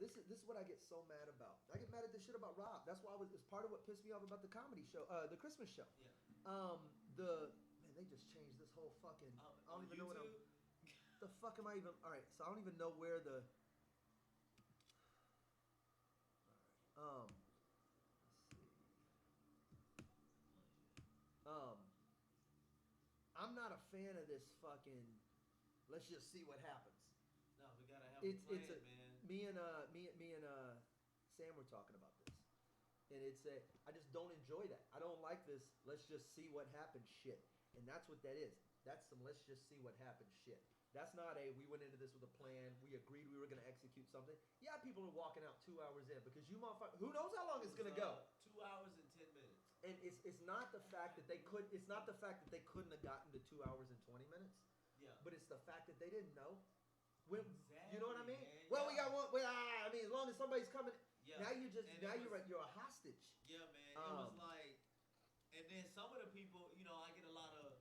this is what I get so mad about. I get mad at this shit about Rob. That's why it's part of what pissed me off about the comedy show, the Christmas show. Yeah. Man, they just changed this whole fucking. I don't even know what I'm. The fuck am I even? All right, so I don't even know where the. All right. Let's see. I'm not a fan of this fucking. Let's just see what happens. No, we gotta have a plan, man. Me and Sam were talking about this, and I just don't enjoy that. I don't like this. Let's just see what happens shit, and that's what that is. That's some let's just see what happens shit. That's not we went into this with a plan. We agreed we were going to execute something. Yeah, people are walking out 2 hours in because you motherfucker, who knows how long it's going to go? 2 hours and 10 minutes. And it's not the fact that they couldn't have gotten to 2 hours and 20 minutes. Yeah. But it's the fact that they didn't know. Exactly, you know what I mean? Man. Well, we got one. I mean, as long as somebody's coming. Yeah. Now you're a hostage. Yeah, man. It was like, and then some of the people, I get a lot of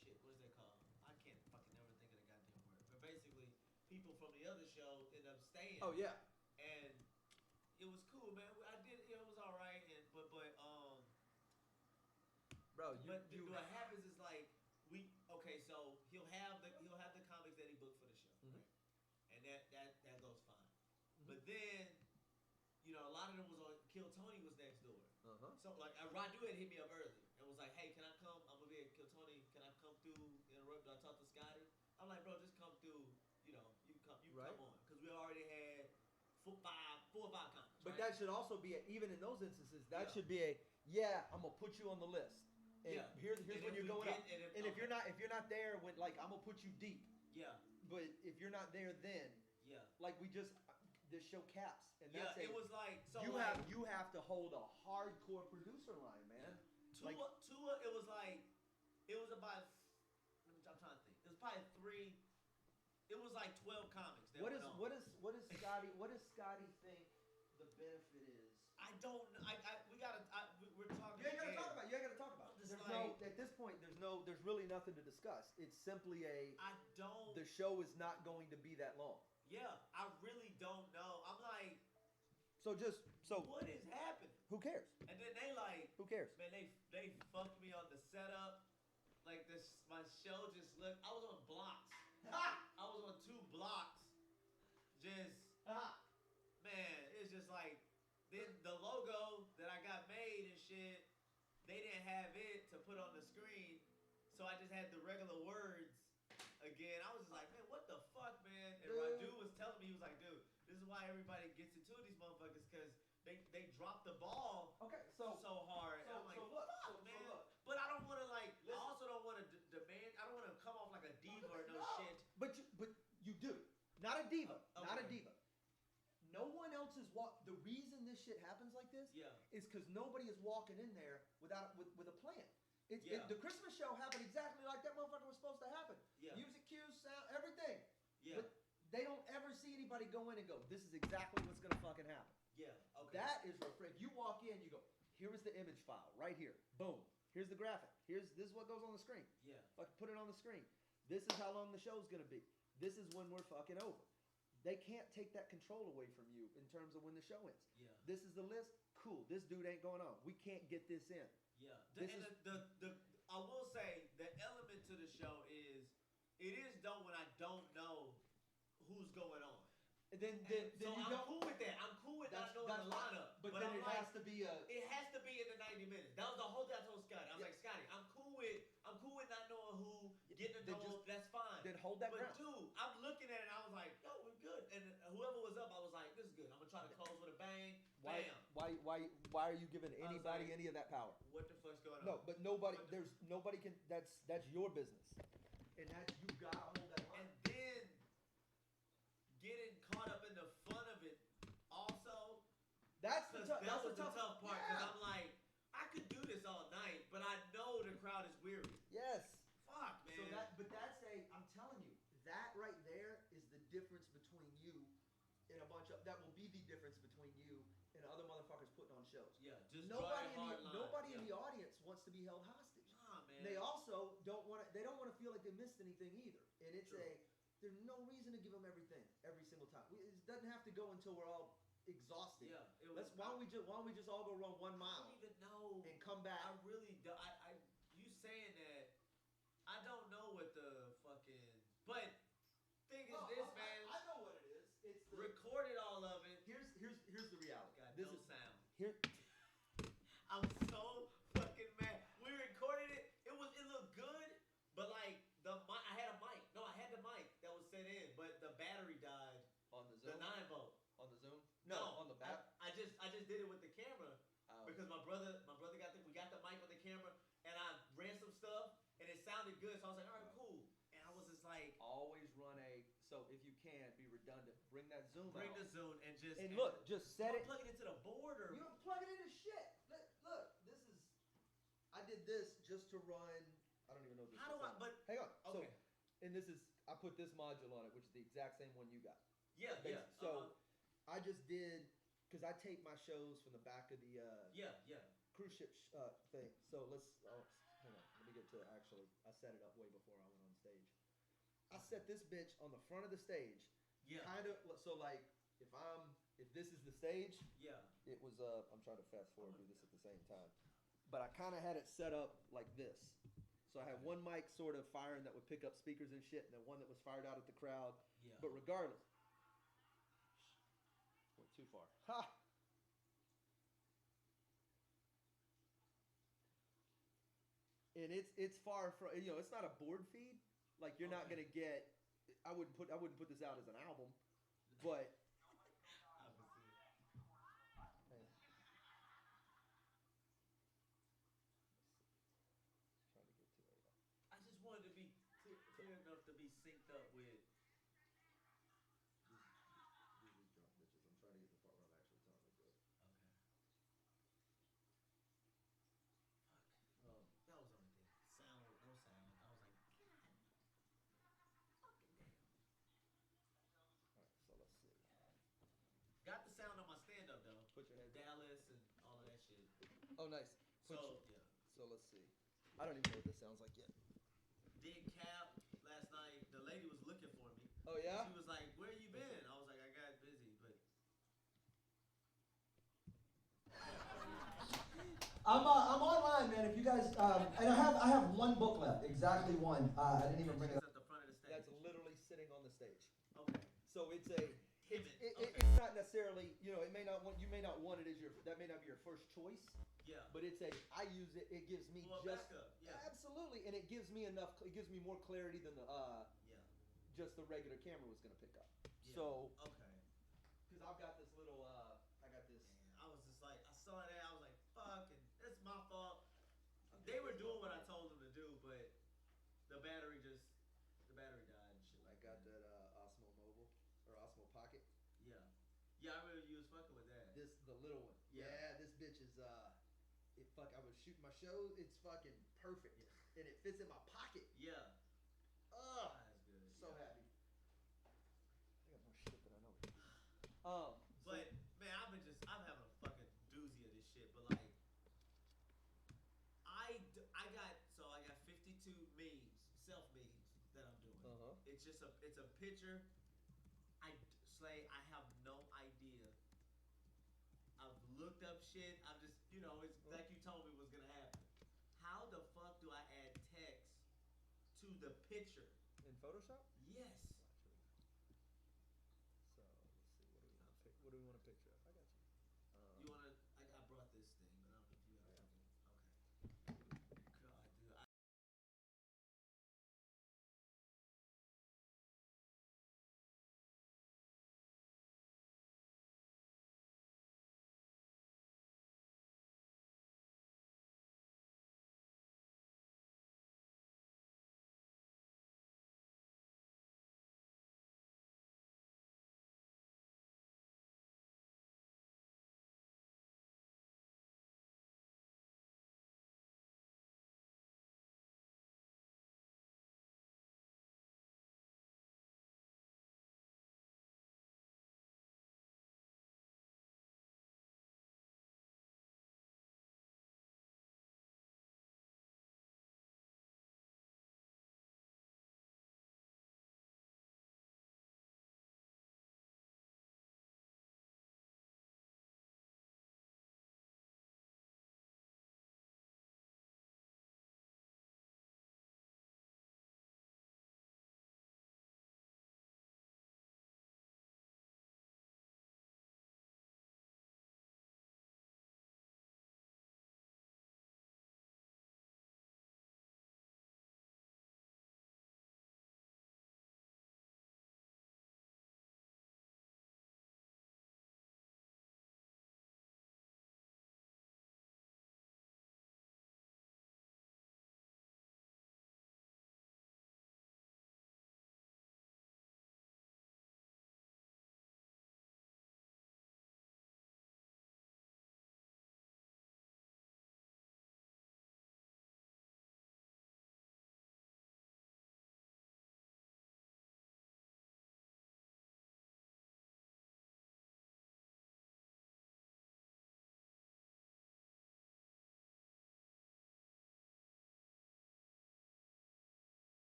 shit. What is that called? I can't fucking never think of the goddamn word. But basically, people from the other show end up staying. Oh yeah. And it was cool, man. I did. It was all right. But bro, what happens is like so he'll have the comics that he booked for the show, mm-hmm. right? And that goes fine. Mm-hmm. But then, a lot of them was on Kill Tony was next door. Uh-huh. So like Radu had hit me up early and was like, hey, can I come? I'm gonna be at Kill Tony. Can I come through? Interrupt? I talk to Scotty. I'm like, bro, just come through. You come on, because we already had 4 or 5 comics. But right? that should also be even in those instances. That should be I'm gonna put you on the list. And here's when you're going up. And if you're not there when I'm gonna put you deep. Yeah. But if you're not there then, like this show caps, and that's it was like so you have to hold a hardcore producer line, man. Tua, it was about I'm trying to think. It was probably 3. It was like 12 comics. What does Scotty think the benefit is? I don't. We're talking. You gotta talk about it. You gotta talk about it. At this point, there's really nothing to discuss. It's simply the show is not going to be that long. Yeah, I really don't know. I'm like. So what is happening? Who cares? And then they who cares? Man, they fucked me on the setup. Like my show just looked. I was on blocks. I was on 2 blocks. Just man, it's just like then the logo that I got made and shit. They didn't have it to put on the screen, so I just had the regular words again. I was just like, man, what the fuck, man? And Radu was telling me, he was like, dude, this is why everybody gets into these motherfuckers, because they drop the ball so hard. And I'm like, fuck, man. But I don't want to I also don't want to demand. I don't want to come off like a diva or no shit. But you do. Not a diva. Okay. Not a diva. No one else is the reason this shit happens like this is because nobody is walking in there with a plan. The Christmas show happened exactly like that motherfucker was supposed to happen. Yeah. Music cues, sound, everything. Yeah. But they don't ever see anybody go in and go, this is exactly what's going to fucking happen. Yeah, okay. That is refreshing. You walk in, you go, here is the image file right here. Boom. Here's the graphic. This is what goes on the screen. Yeah. Fucking put it on the screen. This is how long the show's going to be. This is when we're fucking over. They can't take that control away from you in terms of when the show ends. Yeah. This is the list. Cool. This dude ain't going on. We can't get this in. Yeah. I will say the element to the show is it is dope when I don't know who's going on. Then I'm cool with that. I'm cool with not knowing the lineup. But then it has to be It has to be in the 90 minutes. That was the whole thing I told Scotty. I was like, Scotty, I'm cool with not knowing who, getting to know. That's fine. Then hold that ground. But dude, I'm looking at it and I was like, yo, we're good. And whoever was up, I was like, this is good. I'm gonna try to close with a bang. Bam. Why are you giving anybody any of that power? What the fuck's going on? No, but nobody. Nobody can. That's your business. And you gotta hold that line. And then getting caught up in the fun of it also. That's the tough part, because I'm like, I could do this all night, but I know the crowd is weary. Yes. Fuck, man. I'm telling you, that right there is the difference between you and that will be the difference between you and other motherfuckers putting on shows. Yeah, just nobody in the audience wants to be held hostage. Nah, man. They also don't want to feel like they missed anything either. And it's there's no reason to give them everything every single time. to go until we're all exhausted. Yeah, Why don't we just all go run 1 I mile don't even know. and come back? I really do. You saying that? I don't know what the fucking. But thing is this, man. I know what it is. It's recorded all of it. Here's the reality. Got this no is sound. Here. I'm so fucking mad. We recorded it. It looked good, but like I had a mic. No, I had the mic that was set in, but the battery died On the Zoom. The 9-volt. On the Zoom. No, on the back. I just did it with the camera because my brother we got the mic on the camera, and I ran some stuff and it sounded good, so I was like, all right, cool. And I was just like, always run so if you can be redundant, bring that Zoom. Bring the Zoom and look, just set it. Plug it into the board or you don't plug it into shit. Look, I did this just to run. I don't even know this. How do I? But hang on. Okay. So, and I put this module on it, which is the exact same one you got. Yeah, yeah. So I just did because I tape my shows from the back of the cruise ship thing. So hang on. Let me get to I set it up way before I went on stage. I set this bitch on the front of the stage. Yeah. Kind of so like if this is the stage. Yeah. It was I'm trying to fast forward and do this at the same time. But I kind of had it set up like this. So I had one mic sort of firing that would pick up speakers and shit, and then one that was fired out at the crowd. Yeah. But regardless, went too far. Ha! And it's far from it's not a board feed. Like you're not gonna get. I wouldn't put this out as an album, but. Wanted to be clear enough to be synced up with. These drunk bitches. I'm trying to get the part where I'm actually telling the joke. Okay. Fuck. That was the only thing. No sound. I was like, God. Fucking damn. Alright, so let's see. Got the sound on my stand up though. Put your head Dallas and all of that shit. Oh, nice. Yeah. So let's see. I don't even know what this sounds like yet. Did Cap last night. The lady was looking for me. Oh yeah? She was like, where you been? I was like, I got busy, but I'm online, man. If you guys and I have one book left, exactly one. I didn't even bring it up. At the front of the stage. That's literally sitting on the stage. Okay. So it's not necessarily you may not want it as that may not be your first choice. Yeah. But I use it. It gives me backup. Yeah. Absolutely, and it gives me enough. It gives me more clarity than just the regular camera was gonna pick up. Yeah. So okay. Because I've got this little I got this. Man, I was just like I saw that I was like fuck and that's my fault. They were doing what I told them to do, but the battery died and shit. I got that Osmo Mobile or Osmo Pocket. Yeah. Yeah, I remember you was fucking with that. The little one. Yeah, this bitch is I was shooting my shows. It's fucking perfect, and it fits in my pocket. Yeah. That's good. So happy. I got more shit than I know. But man, I'm having a fucking doozy of this shit. But like, I got 52 memes, self memes that I'm doing. It's just it's a picture. I have no idea. I've looked up shit. I'm just, it's like you told me was gonna happen. How the fuck do I add text to the picture? In Photoshop? Yes. So let's see. What do we want to picture? I got you. You wanna? I brought this thing, but I don't know if you have it.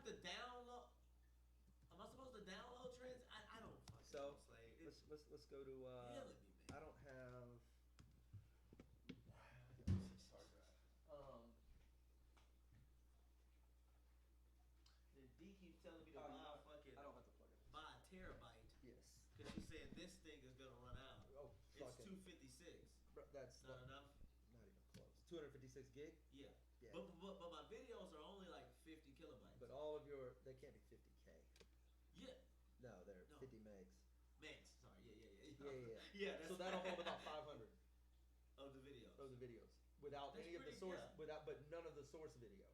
to download? Am I supposed to download trends? I don't fucking know, Slade. Let's go to. Killing me, man. I don't have. D keeps telling me to buy a fucking. I don't have to plug it in. Buy a terabyte. Yes. Because she's saying this thing is gonna run out. Oh, it's 256. That's not enough. Not even close. 256 gig. Yeah. Yeah. But my videos are only like 50 kilobytes. But all of they can't be 50K. Yeah. No, they're 50 megs. Megs. Sorry. Yeah. Yeah. So that'll hold about 500 of the videos. Without That's any of the pretty source, good. but none of the source video.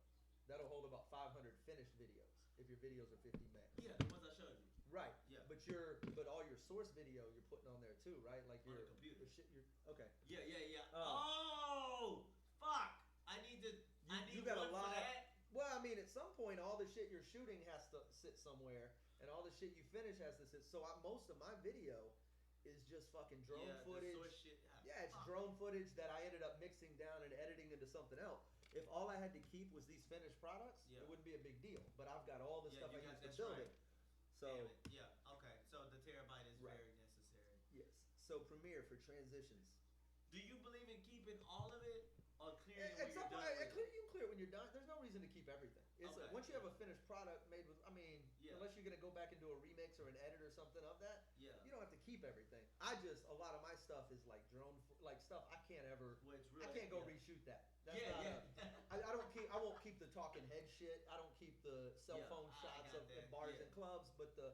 That'll hold about 500 finished videos if your videos are 50 megs. Yeah, the ones I showed you. Right. Yeah. But all your source video you're putting on there too, right? Like on your the computer. The shit you're okay. Yeah. Oh, fuck! I need You got one a lot. for that. Well, I mean, at some point, all the shit you're shooting has to sit somewhere, and all the shit you finish has to sit. So most of my video is just fucking drone footage. The source shit. Yeah, it's drone footage that I ended up mixing down and editing into something else. If all I had to keep was these finished products, it wouldn't be a big deal. But I've got all the stuff I used to build it. So damn it. Yeah. Okay. So the terabyte is very necessary. Yes. So Premiere for transitions. Do you believe in keeping all of it or clearing it At when some you're point, done? you can clear it when you're done. There's no reason to keep everything. Once you have a finished product made with, unless you're gonna go back and do a remix or an edit or something of that, you don't have to keep everything. A lot of my stuff is like stuff I can't ever. I can't go reshoot that. That's I won't keep the talking head shit. I don't keep the cell phone shots of bars and clubs, but the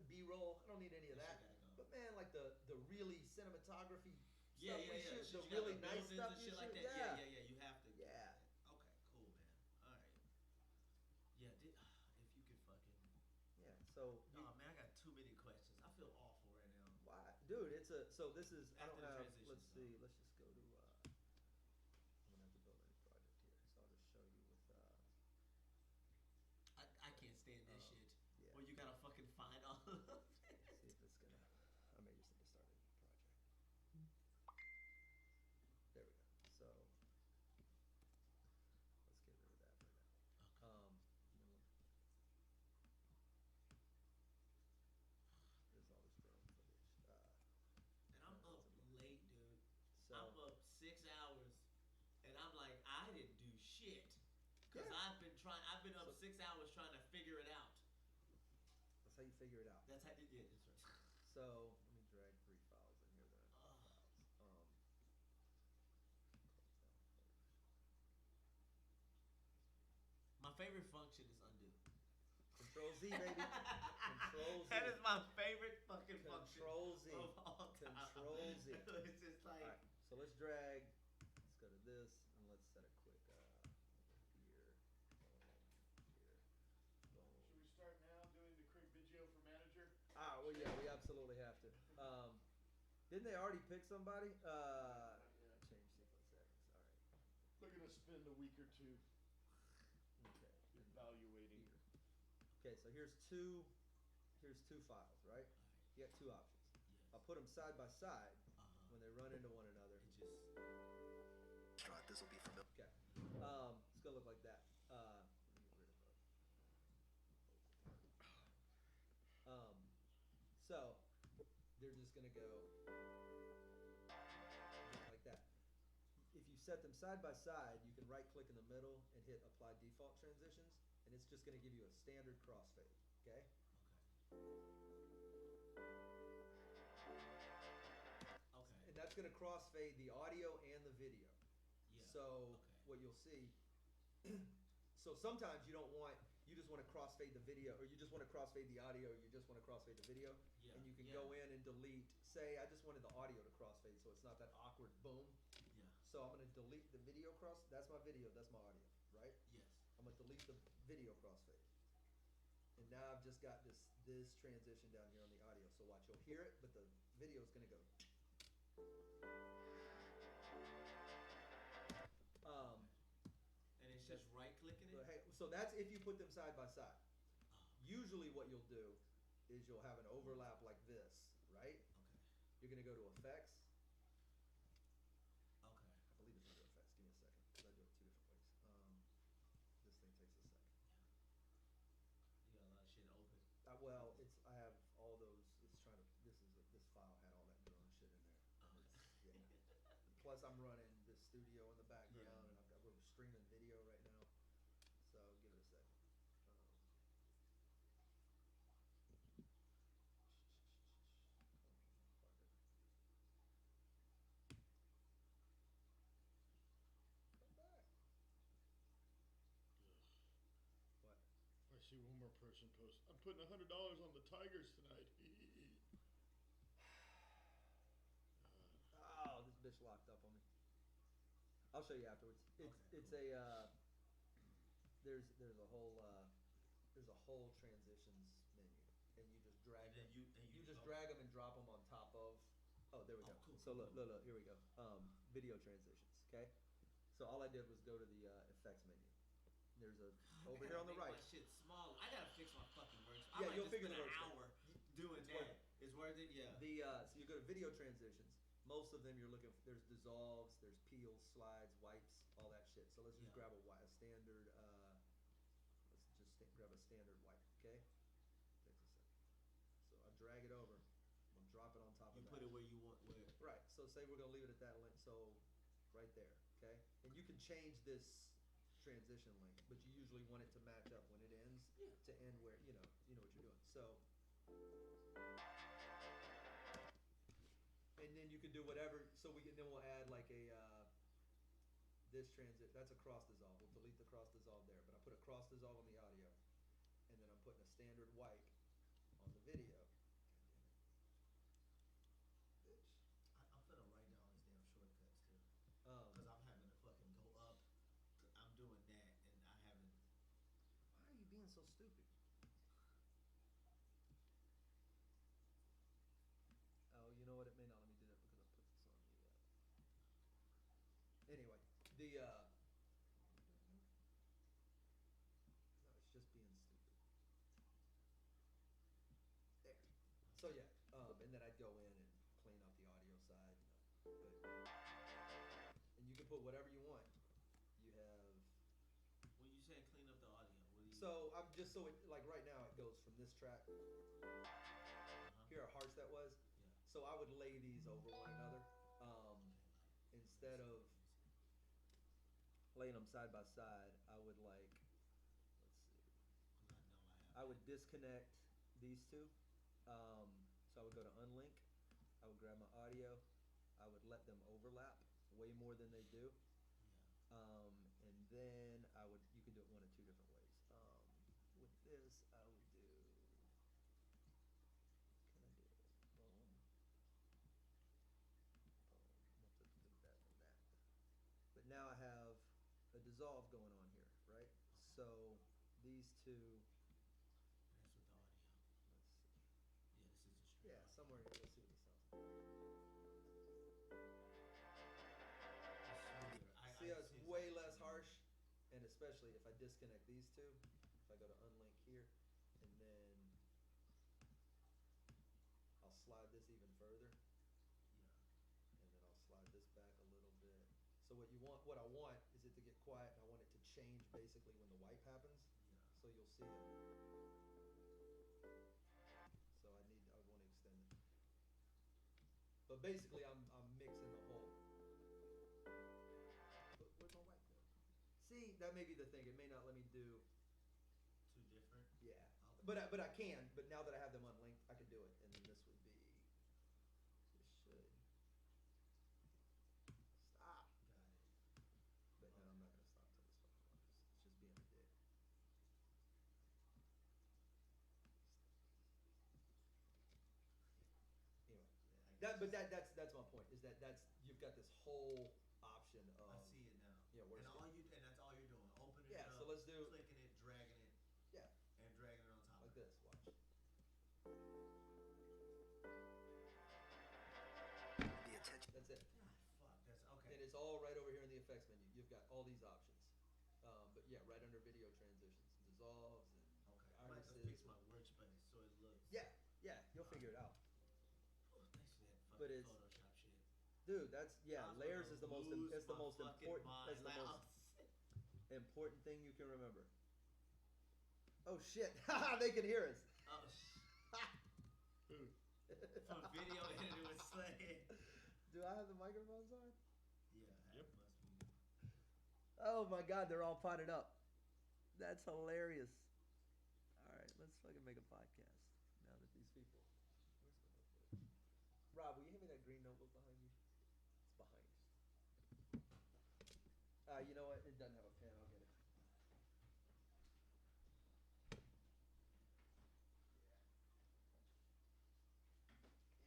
B-roll, I don't need any of that. But man, like the really cinematography stuff we shoot, the really nice stuff you shoot, like that. Yeah, you have to. Yeah. Okay, cool, man. All right. Yeah, if you could fucking. Yeah. So. Oh man, I got too many questions. I feel awful right now. Why, dude? So this is. I don't have. Let's see. Let's just go to. I'm gonna have to build a new project here, so I'll just show you with. I can't stand this shit. Yeah. Where you gotta fucking find all of them. See if it's gonna. I may just need to start a new project. There we go. So let's get rid of that for now. There's all this drone footage. And I'm up late, dude. So I'm up 6 hours, and I'm like, I didn't do shit. Cause I've been up 6 hours trying to figure it out. That's how you figure it out. That's how you did it. So let me drag 3 files in here that I need files. My favorite function is undo. Control Z, baby. Control Z. That is my favorite fucking function. Control Z. Of all time. Control Z. It's just like. All right, so let's drag. Let's go to this and let's set a quick here. Boom. Should we start now doing the Craig Biggio for manager? Well, yeah, we absolutely have to. Didn't they already pick somebody? Change sequence settings. All right. They're gonna spend a week or two Okay. evaluating. Okay, so here's two files, right? You got 2 options. I'll put them side by side when they run into one another. This will be familiar. Okay. It's gonna look like that. Let me get rid of so they're just gonna go just like that. If you set them side by side, you can right click in the middle and hit apply default transitions, and it's just gonna give you a standard crossfade. Okay? And that's gonna crossfade the audio and the video. So what you'll see, so sometimes you just want to crossfade the video, or you just want to crossfade the audio, or you just want to crossfade the video, and you can go in and delete. Say I just wanted the audio to crossfade, so it's not that awkward boom. Yeah. So I'm gonna delete the video cross. That's my video. That's my audio, right? Yes. I'm gonna delete the video crossfade, and now I've just got this transition down here on the audio. So watch, you'll hear it, but the video is gonna go. And it's just right clicking it? So that's if you put them side by side. Usually what you'll do is you'll have an overlap like this, right? Okay. You're gonna go to effects. Okay. I believe it's under effects. Give me a second, because I do it 2 different ways. This thing takes a second. streaming video right now, so give it a second. Come back. What? I see one more person post. I'm putting $100 on the Tigers tonight. Oh, this bitch locked up on me. I'll show you afterwards. It's cool. There's a whole transitions menu, and you just drag them. You just drag them and drop them on top of. Oh, there we go. Cool, So cool, look, here we go. Video transitions. Okay. So all I did was go to the effects menu. There's over here on the right. My shit small. I gotta fix my fucking words. Yeah, you'll figure the an words hour doing that. It's worth it. Yeah. So you go to video transitions. Most of them you're looking for, there's dissolves, there's peels, slides, wipes, all that shit. So let's just grab a standard, grab a standard wipe, okay? Takes a second. So I drag it over, I'm gonna drop it on top of that. You put it where you want, where? Right, so say we're gonna leave it at that length, so right there, okay? And you can change this transition length, but you usually want it to match up when it ends to end where, you know what you're doing. So, and then you can do whatever. So then we'll add like a this transit. That's a cross dissolve. We'll delete the cross dissolve there. But I put a cross dissolve on the audio, and then I'm putting a standard wipe on the video. Bitch. I'm finna write down these damn shortcuts too, Um, cause I'm having to fucking go up. I'm doing that, and I haven't. Why are you being so stupid? Oh, you know what? It may not let me do that because I put this on the. Anyway, no, it's just being stupid. There. So yeah, and then I'd go in and clean up the audio side. But, and you can put whatever you want. You have. When you say clean up the audio, what do you? So I'm just like right now it goes from this track. Here are hearts that was. So I would lay these over one another, instead of laying them side by side. I would let's see. I would disconnect these two. So I would go to unlink. I would grab my audio. I would let them overlap way more than they do. And then you can do it one of two different ways. With this, I would do. But now I have a dissolve going on here, right? So these two. That's with the audio. Let's see. Yeah, somewhere here. Let's see what this sounds like. See how it's way less harsh, and especially if I disconnect these two. If I go to unlink here, and then I'll slide this even further. And then I'll slide this back a little bit. So what I want is it to get quiet, and I want it to change basically when the wipe happens. So you'll see it. So I want to extend it. But basically I'm mixing the whole. But where's my wipe go? See, that may be the thing. It may not let me do. Two different. Yeah. Okay. But I can. But now that I have them unlinked, I can do it. And then this would be. This should. Stop. Got it. But no, I'm not gonna stop till this fucking works. It's just being a dick. Anyway, that's my point. Is that you've got this whole option of. I see it now. Yeah, and that's all you're doing. Opening it up. So let's do. Clicking it, dragging it. Yeah. And dragging it on top. Like this. Watch. The attention. That's it. Fuck. That's okay. And it's all right over here in the effects menu. You've got all these options. But yeah, right under video transitions, dissolves, and okay. I might have to fix my workspace so it looks. Yeah, you'll figure it out. Oh, thanks for that fucking But it's Photoshop shit. Dude, layers is the most important important thing you can remember. Oh shit! They can hear us. Oh from video edited with Slay. Do I have the microphones on? Yeah, Yep. must be. Oh my God, they're all potted up. That's hilarious. All right, let's fucking make a podcast now that these people. Rob, will you hand me that green notebook behind you? It's behind you. You know what? It doesn't have a pen. I'll get it.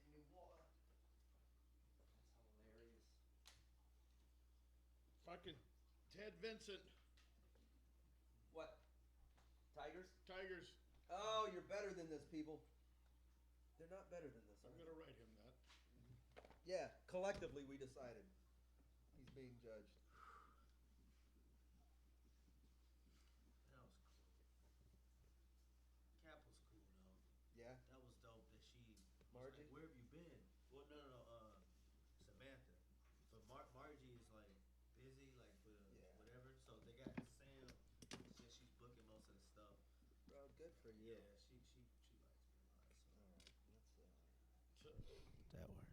Give me water. That's hilarious. Fucking Ted Vincent. What? Tigers? Tigers. Oh, you're better than this, people. They're not better than this. I'm going to write him that. Yeah, collectively we decided he's being judged. That was cool. Cap was cool though. Yeah. That was dope. That she. Margie? Like, where have you been? Well, no. Samantha. But Margie is like busy, like with whatever. So they got Sam. She's booking most of the stuff. Bro, good for you. Yeah, she likes me a lot. So. All right, let's. That works. Is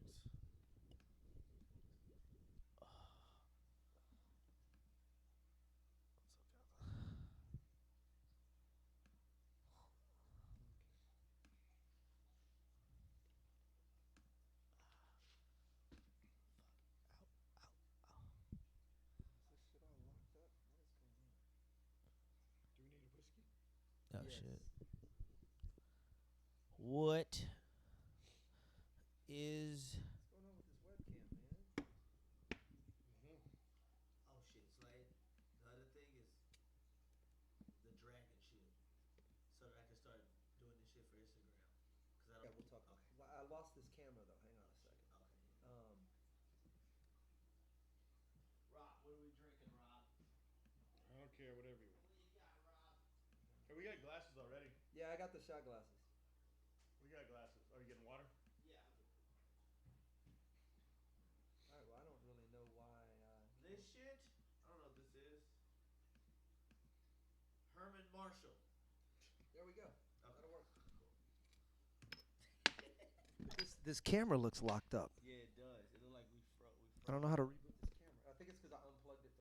this shit all locked up? What is going on? Oh Yes. shit. What is? What's going on with this webcam, man? Oh shit, Slade. The other thing is the dragon shit, so that I can start doing this shit for Instagram. Cause I don't. Yeah, we'll talk. Okay. I lost this camera though. Hang on a second. Okay. Rob, what are we drinking, Rob? I don't care, whatever you want. What do you got, Rob? Hey, we got glasses already. Yeah, I got the shot glasses. We got glasses. Are you getting water? Yeah. All right. Well, I don't really know why. This shit, I don't know what this is. Herman Marshall. There we go. Okay. That'll work. Cool. This camera looks locked up. Yeah, it does. It look like we I don't know how to reboot this camera. I think it's because I unplugged it.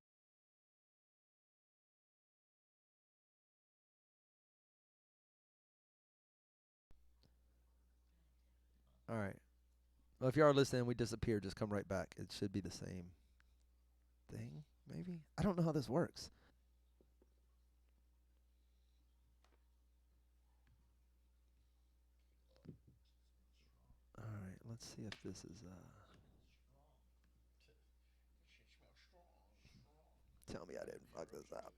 All right. Well, if you are listening, we disappear. Just come right back. It should be the same thing, maybe. I don't know how this works. All right. Let's see if this is. Tell me I didn't fuck this up.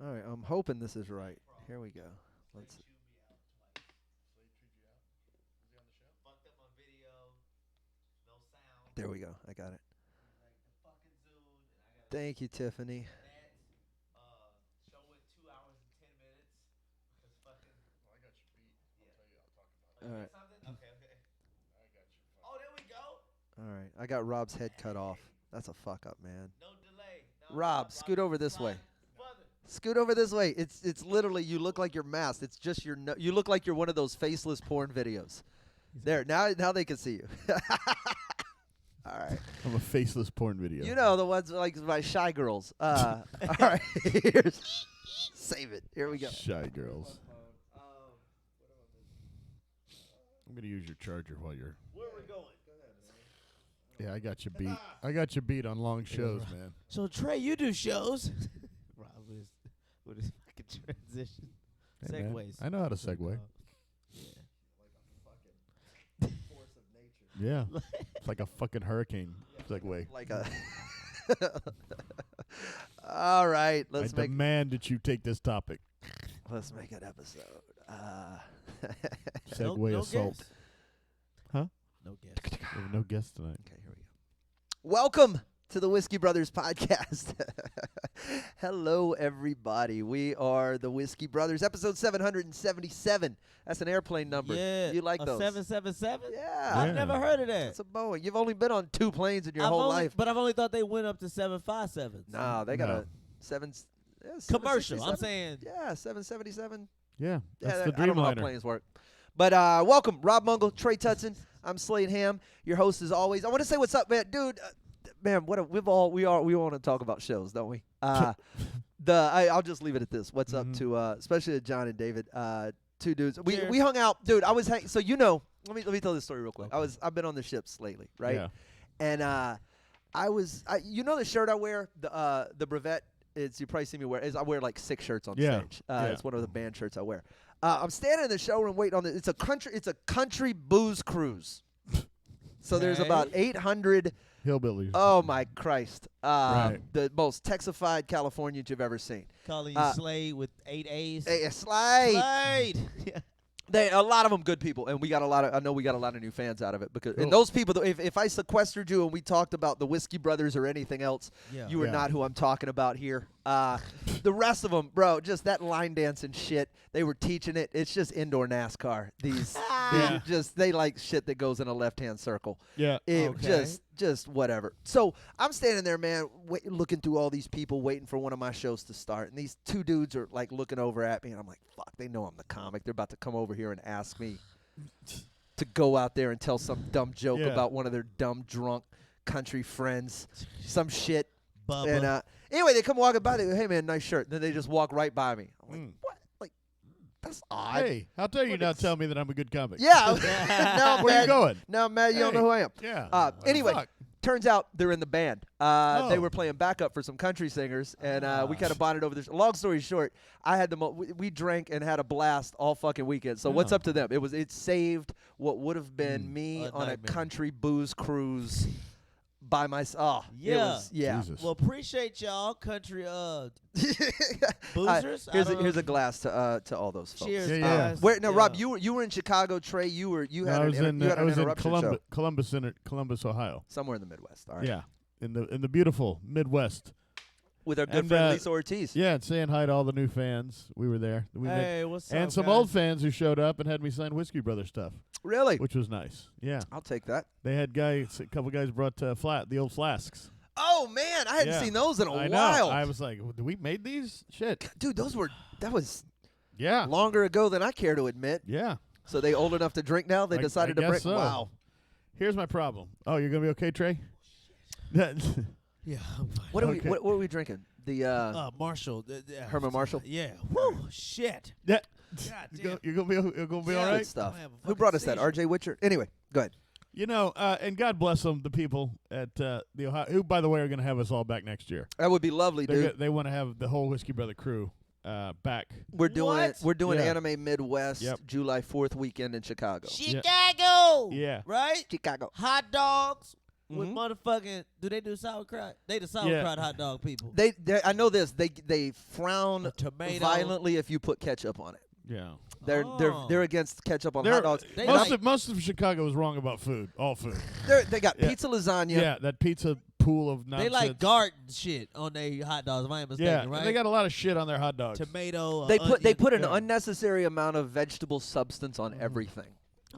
All right. I'm hoping this is right. Here we go. Let's. Slade chewed you out. Was he on the show? Fucked up on video, no sound. There we go. I got it. He's like the fucking Zoom, and I got. Thank you, Tiffany. That show went 2 hours and 10 minutes because fucking. Well, I got you beat. I'll tell you. I'll talk about it. All right. Something? Okay. I got you. Oh, there we go. All right. I got Rob's head cut off. That's a fuck up, man. No delay. No, Rob, scoot over this way. Further. Scoot over this way. It's literally you look like you're masked. It's just your you look like you're one of those faceless porn videos. There. Now they can see you. All right. I'm a faceless porn video. You know the ones like my shy girls. All right. Here's, save it. Here we go. Shy girls. I'm gonna use your charger while you're. Where are we going? Go ahead, man. Yeah, I got you beat. I got you beat on long shows, man. So Trey, you do shows. Rob with his fucking transition. Hey, man, Segues. I know how to segue. Yeah. Like a fucking force of nature. Yeah, it's like a fucking hurricane segue. Like a. All right, I let's make demand that you take this topic. an episode. Segue assault. Guest. Huh? No guess. We have no guests tonight. Okay, here we go. Welcome to the Whiskey Brothers podcast. Hello, everybody. We are the Whiskey Brothers, episode 777. That's an airplane number. Yeah. You like a those? 777? Yeah. I've never heard of that. That's a Boeing. You've only been on 2 planes in your whole life. But I've only thought they went up to 757s. No, they got No. a 7. Yeah, Commercial. I'm 767. saying. Yeah, 777. Yeah, Yeah, that's the I don't know how Dreamliner. planes work. But welcome, Rob Mungle, Trey Tutson. I'm Slade Ham, your host as always. I want to say what's up, man, dude. Man, we want to talk about shows, don't we? I'll just leave it at this. What's up to especially to John and David, two dudes. We hung out, dude. I was so let me tell this story real quick. Okay. I've been on the ships lately, right? Yeah. And the shirt I wear, the brevet. You probably see me wear. I wear like 6 shirts on stage. It's one of the band shirts I wear. I'm standing in the showroom waiting on It's a country booze cruise. So there's about 800 hillbillies. Oh my Christ! Right. The most Texified Californians you've ever seen. Calling you Slade with 8 A's. Slade. A lot of them good people, and I know we got a lot of new fans out of it because and those people. If I sequestered you and we talked about the Whiskey Brothers or anything else, you are not who I'm talking about here. The rest of them, bro, just that line dancing shit. They were teaching it. It's just indoor NASCAR. They like shit that goes in a left-hand circle. Yeah. Just whatever. So I'm standing there, man, looking through all these people, waiting for one of my shows to start. And these 2 dudes are like looking over at me, and I'm like, fuck, they know I'm the comic. They're about to come over here and ask me to go out there and tell some dumb joke about one of their dumb, drunk country friends, some shit. Bubba. And anyway, they come walking by. They go, hey, man, nice shirt. And then they just walk right by me. I'm like, what? Like, that's odd. Hey, how dare you not tell me that I'm a good comic? Yeah. No, Where man, you going? No, man, you don't know who I am. Yeah. Anyway, fuck? turns out they're in the band. They were playing backup for some country singers, and we kind of bonded over this. Long story short, I had we drank and had a blast all fucking weekend. So what's up to them? It saved what would have been me on a country booze cruise by myself. Jesus. Well, appreciate y'all, country boozers. Here's a glass to all those folks. Cheers, Yeah. guys. Rob, you were in Chicago. Trey, you had an interruption show. Columbus, Ohio. Somewhere in the Midwest. All right. Yeah, in the beautiful Midwest. With our good friend Lisa Ortiz. Yeah, and saying hi to all the new fans. We were there. What's up, and some guys? old fans who showed up and had me sign Whiskey Brother stuff. Really? Which was nice. Yeah. I'll take that. They had a couple guys brought the old flasks. Oh man, I hadn't seen those in a I while. know. I was like, "Do we made these? Shit, dude, that was yeah, longer ago than I care to admit. Yeah. So they old enough to drink now? They decided to bring. So. Wow. Here's my problem. Oh, you're gonna be okay, Trey? Yeah, I'm fine. What are we drinking? The Marshall. Herman Marshall. Yeah. Woo, shit. Yeah. God, you're gonna be all right. Good stuff. Who brought us that? R.J. Witcher. Anyway, go ahead. You know, and God bless them, the people at the Ohio, who, by the way, are going to have us all back next year. That would be lovely, dude. They want to have the whole Whiskey Brother crew back. We're doing Anime Midwest July 4th weekend in Chicago. Chicago. Yeah. Right? Chicago. Hot dogs with motherfucking. Do they do sauerkraut? They the sauerkraut hot dog people. They I know this. They frown tomato. violently if you put ketchup on it. Yeah. They're against ketchup on hot dogs. Most of Chicago is wrong about food. All food. They got pizza lasagna. Yeah, that pizza pool of nonsense. They like garden shit on their hot dogs, if I ain't mistaken, right? They got a lot of shit on their hot dogs. Tomato. They put an unnecessary amount of vegetable substance on everything.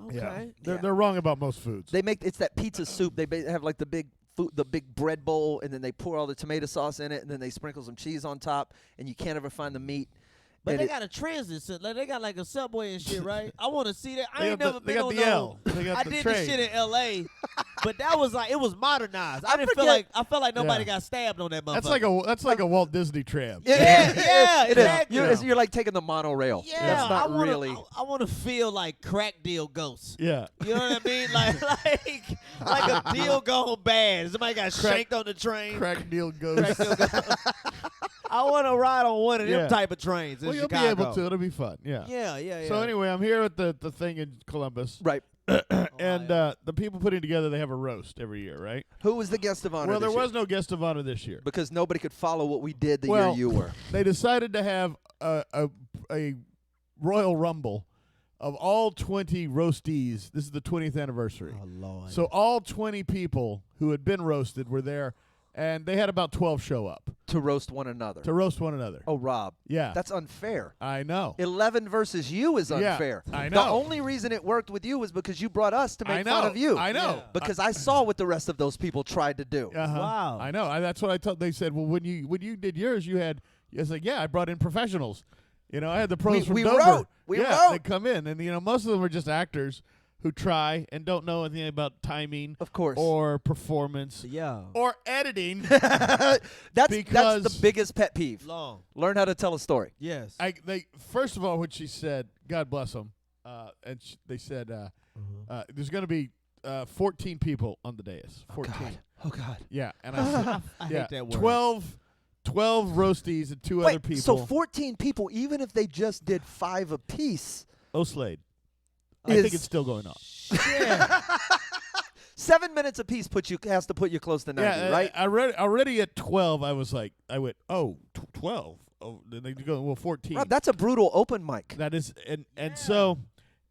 Okay. Yeah. They're wrong about most foods. It's that pizza soup. They have like the big bread bowl, and then they pour all the tomato sauce in it, and then they sprinkle some cheese on top, and you can't ever find the meat. But they got a transit. Like they got like a subway and shit, right? I want to see that. I ain't They never been got on the no. L. They got I the did train. this shit in L.A., but that was like it was modernized. I felt like nobody got stabbed on that motherfucker. That's like a Walt Disney tram. Yeah, it exactly. is. You're like taking the monorail. Yeah, that's not really. I want to feel like crack deal ghosts. Yeah. You know what I mean? Like a deal gone bad. Somebody got shanked on the train. Crack deal ghost. I want to ride on one of them type of trains in you'll Chicago. be able to. It'll be fun. Yeah. Yeah. So anyway, I'm here at the thing in Columbus. Right. And the people putting together, they have a roast every year, right? Who was the guest of honor Well, there this year? was no guest of honor this year. Because nobody could follow what we did the year you were. They decided to have a Royal Rumble of all 20 roastees. This is the 20th anniversary. Oh, Lord. So all 20 people who had been roasted were there, and they had about 12 show up. To roast one another. Oh, Rob. Yeah. That's unfair. I know. 11 versus you is unfair. I know. The only reason it worked with you was because you brought us to make fun of you. I know. Yeah. Because I saw what the rest of those people tried to do. Uh-huh. Wow. I know. That's what I told. They said, well, when you did yours, you had. I was like, yeah, I brought in professionals. You know, I had the pros from we Dover. wrote. We wrote. wrote. They come in, and most of them are just actors who try and don't know anything about timing, Of course. or performance, Yeah. or editing. That's Because- the biggest pet peeve. Long. Learn how to tell a story. Yes. They first of all, what she said, God bless them, and they said there's going to be 14 people on the dais. 14. Oh God. Yeah, and I said, I yeah, hate that word. 12 roasties and 2 other Wait, people. so 14 people, even if they just did 5 apiece, Slade. I Is- think it's still going on. Yeah. 7 minutes apiece has to put you close to 90, Yeah, right? I read already at 12. I went, 12. Oh, then they go, well, 14. Rob, that's a brutal open mic. That is, and so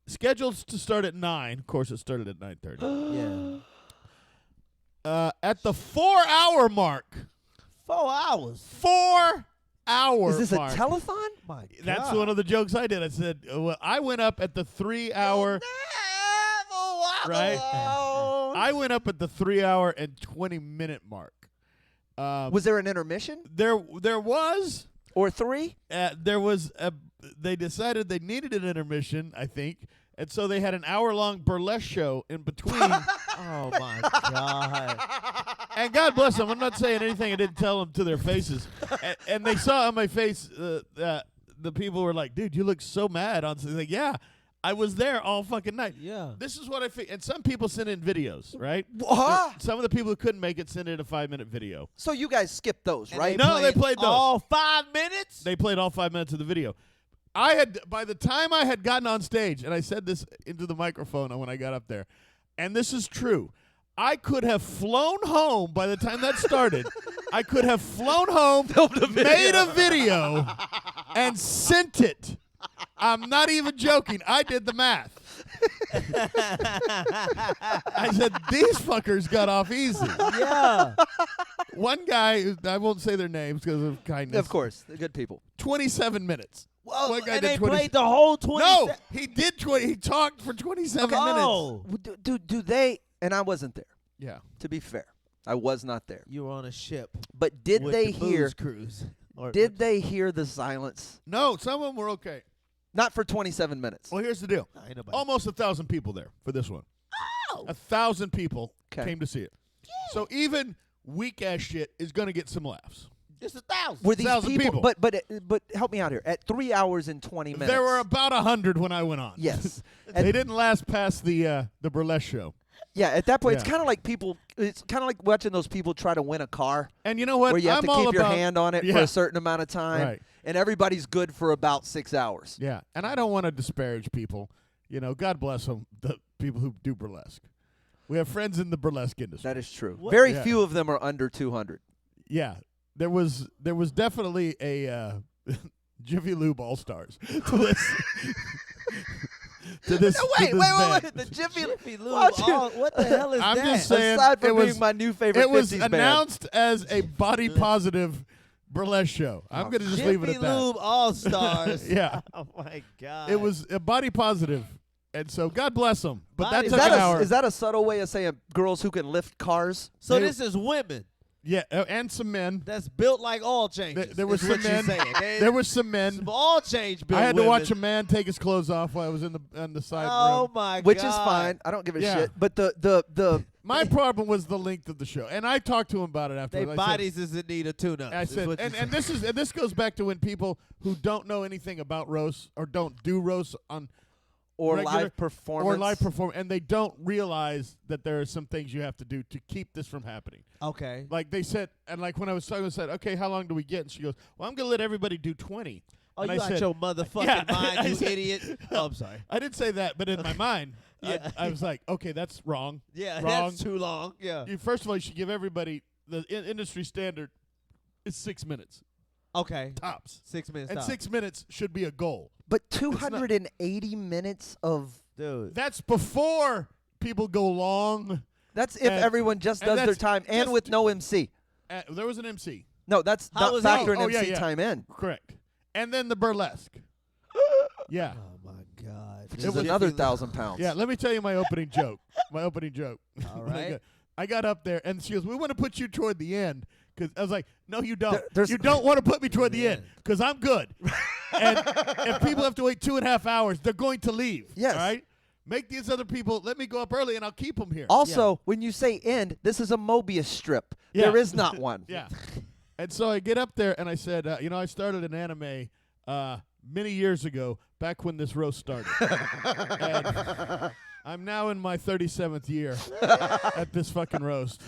scheduled to start at 9. Of course, it started at 9:30. Yeah. At the 4-hour mark. 4 hours. 4-hour Is this mark. a telethon? My That's God. one of the jokes I did. I said, well, I went up at the 3-hour. Right? I went up at the 3-hour and 20-minute mark. Was there an intermission There was. or 3? They decided they needed an intermission, I think, and so they had an hour-long burlesque show in between. Oh my God. And God bless them. I'm not saying anything I didn't tell them to their faces. And they saw on my face, the people were like, "Dude, you look so mad." On like, yeah, I was there all fucking night. Yeah. This is what I think. And some people sent in videos, right? What? Some of the people who couldn't make it sent in a 5-minute video. So you guys skipped those, right? No, they played those. all 5 minutes. They played all 5 minutes of the video. By the time I had gotten on stage, and I said this into the microphone when I got up there, and this is true, I could have flown home by the time that started. I could have flown home, made a video, and sent it. I'm not even joking. I did the math. I said, these fuckers got off easy. Yeah. One guy, I won't say their names because of kindness. Of course, they're good people. 27 minutes. Whoa, One guy and did they 20 played the whole 20. No, he did 20. He talked for 27 minutes. Oh. Do they, and I wasn't there, Yeah. to be fair. I was not there. You were on a ship. But did with they the hear booze cruise? Or, Did they hear the silence? No, some of them were okay. Not for 27 minutes. Well, here's the deal. Ain't nobody. Almost 1,000 people there for this one. Oh. 1,000 people 'Kay. came to see it. So even weak-ass shit is going to get some laughs. It's 1,000. Were these 1,000 people. But help me out here. At 3 hours and 20 minutes. There were about 100 when I went on. Yes. They didn't last past the burlesque show. Yeah, at that point, it's Yeah. kind of like it's kind of like watching those people try to win a car And you know what? where you have I'm to all keep your about- hand on it for Yeah. a certain amount of time. Right. And everybody's good for about 6 hours. Yeah, and I don't want to disparage people. You know, God bless them, the people who do burlesque. We have friends in the burlesque industry. That is true. What- Very Yeah. few of them are under 200. Yeah, there was definitely a Jiffy Lube All Stars to this. to this. Wait. band. The Jiffy. Jiffy Lube. Why'd you- What the hell is I'm that? just saying. Aside it from was being my new favorite it was 50s band. announced as a body positive burlesque show. I'm going to just leave it Jiffy at that. Lube All Stars. Yeah. Oh my God. It was a body positive, and so God bless them. But Body- that Is took that, an hour. is that a subtle way of saying girls who can lift cars? So they- this is women yeah, and some men. that's built like oil changes. There were is some what you're men. saying. There were some men. Some oil change built I had to women. watch a man take his clothes off while I was in the side Oh room. my God. Which is fine. I don't give a Yeah. shit. But the My problem was the length of the show, and I talked to him about it after. Their bodies is in need of tune-up. I said, and this goes back to when people who don't know anything about roasts or don't do roasts on or regular- live performance. or live perform, and they don't realize that there are some things you have to do to keep this from happening. Okay. Like they said, and like when I was talking, I said, "Okay, how long do we get?" And she goes, "Well, I'm gonna let everybody do 20." Oh, And you I out said, your motherfucking Yeah, mind, I you said- idiot. Oh, I'm sorry. I didn't say that, but in my mind, Yeah. I was like, "Okay, that's wrong." Yeah, Wrong. that's too long. Yeah. First of all, you should give everybody the industry standard is 6 minutes Okay. tops, 6 minutes. and stop. 6 minutes should be a goal. But 280 minutes of Dude. That's before people go long. that's if And- everyone just and does their that's time and just- with no MC. There was an MC, No, that's How not was factoring he? Oh, MC yeah. time in. correct, and then the burlesque. Yeah, Oh my God. Which is another 1,000 pounds. yeah. Let me tell you my opening joke. My opening joke. All When right. I got up there, and she goes, "We want to put you toward the end." Because I was like, "No, you don't. There's- You don't want to put me toward the Yeah. end because I'm good." And if people have to wait 2.5 hours, they're going to leave. Yes. All right. make these other people, let me go up early and I'll keep them here. Also, when you say end, this is a Mobius strip. Yeah. There is not one. Yeah. And so I get up there and I said, I started an anime many years ago, back when this roast started. And I'm now in my 37th year at this fucking roast.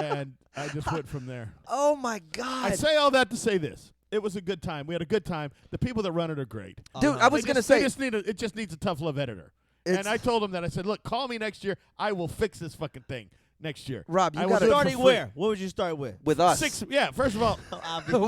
And I just went from there. Oh, my God. I say all that to say this. It was a good time. We had a good time. The people that run it are great. Dude, I was going to say. It just needs a tough love editor. And I told them that. I said, look, call me next year. I will fix this fucking thing next year. Rob, you got to starting where? What would you start with? With us. First of all,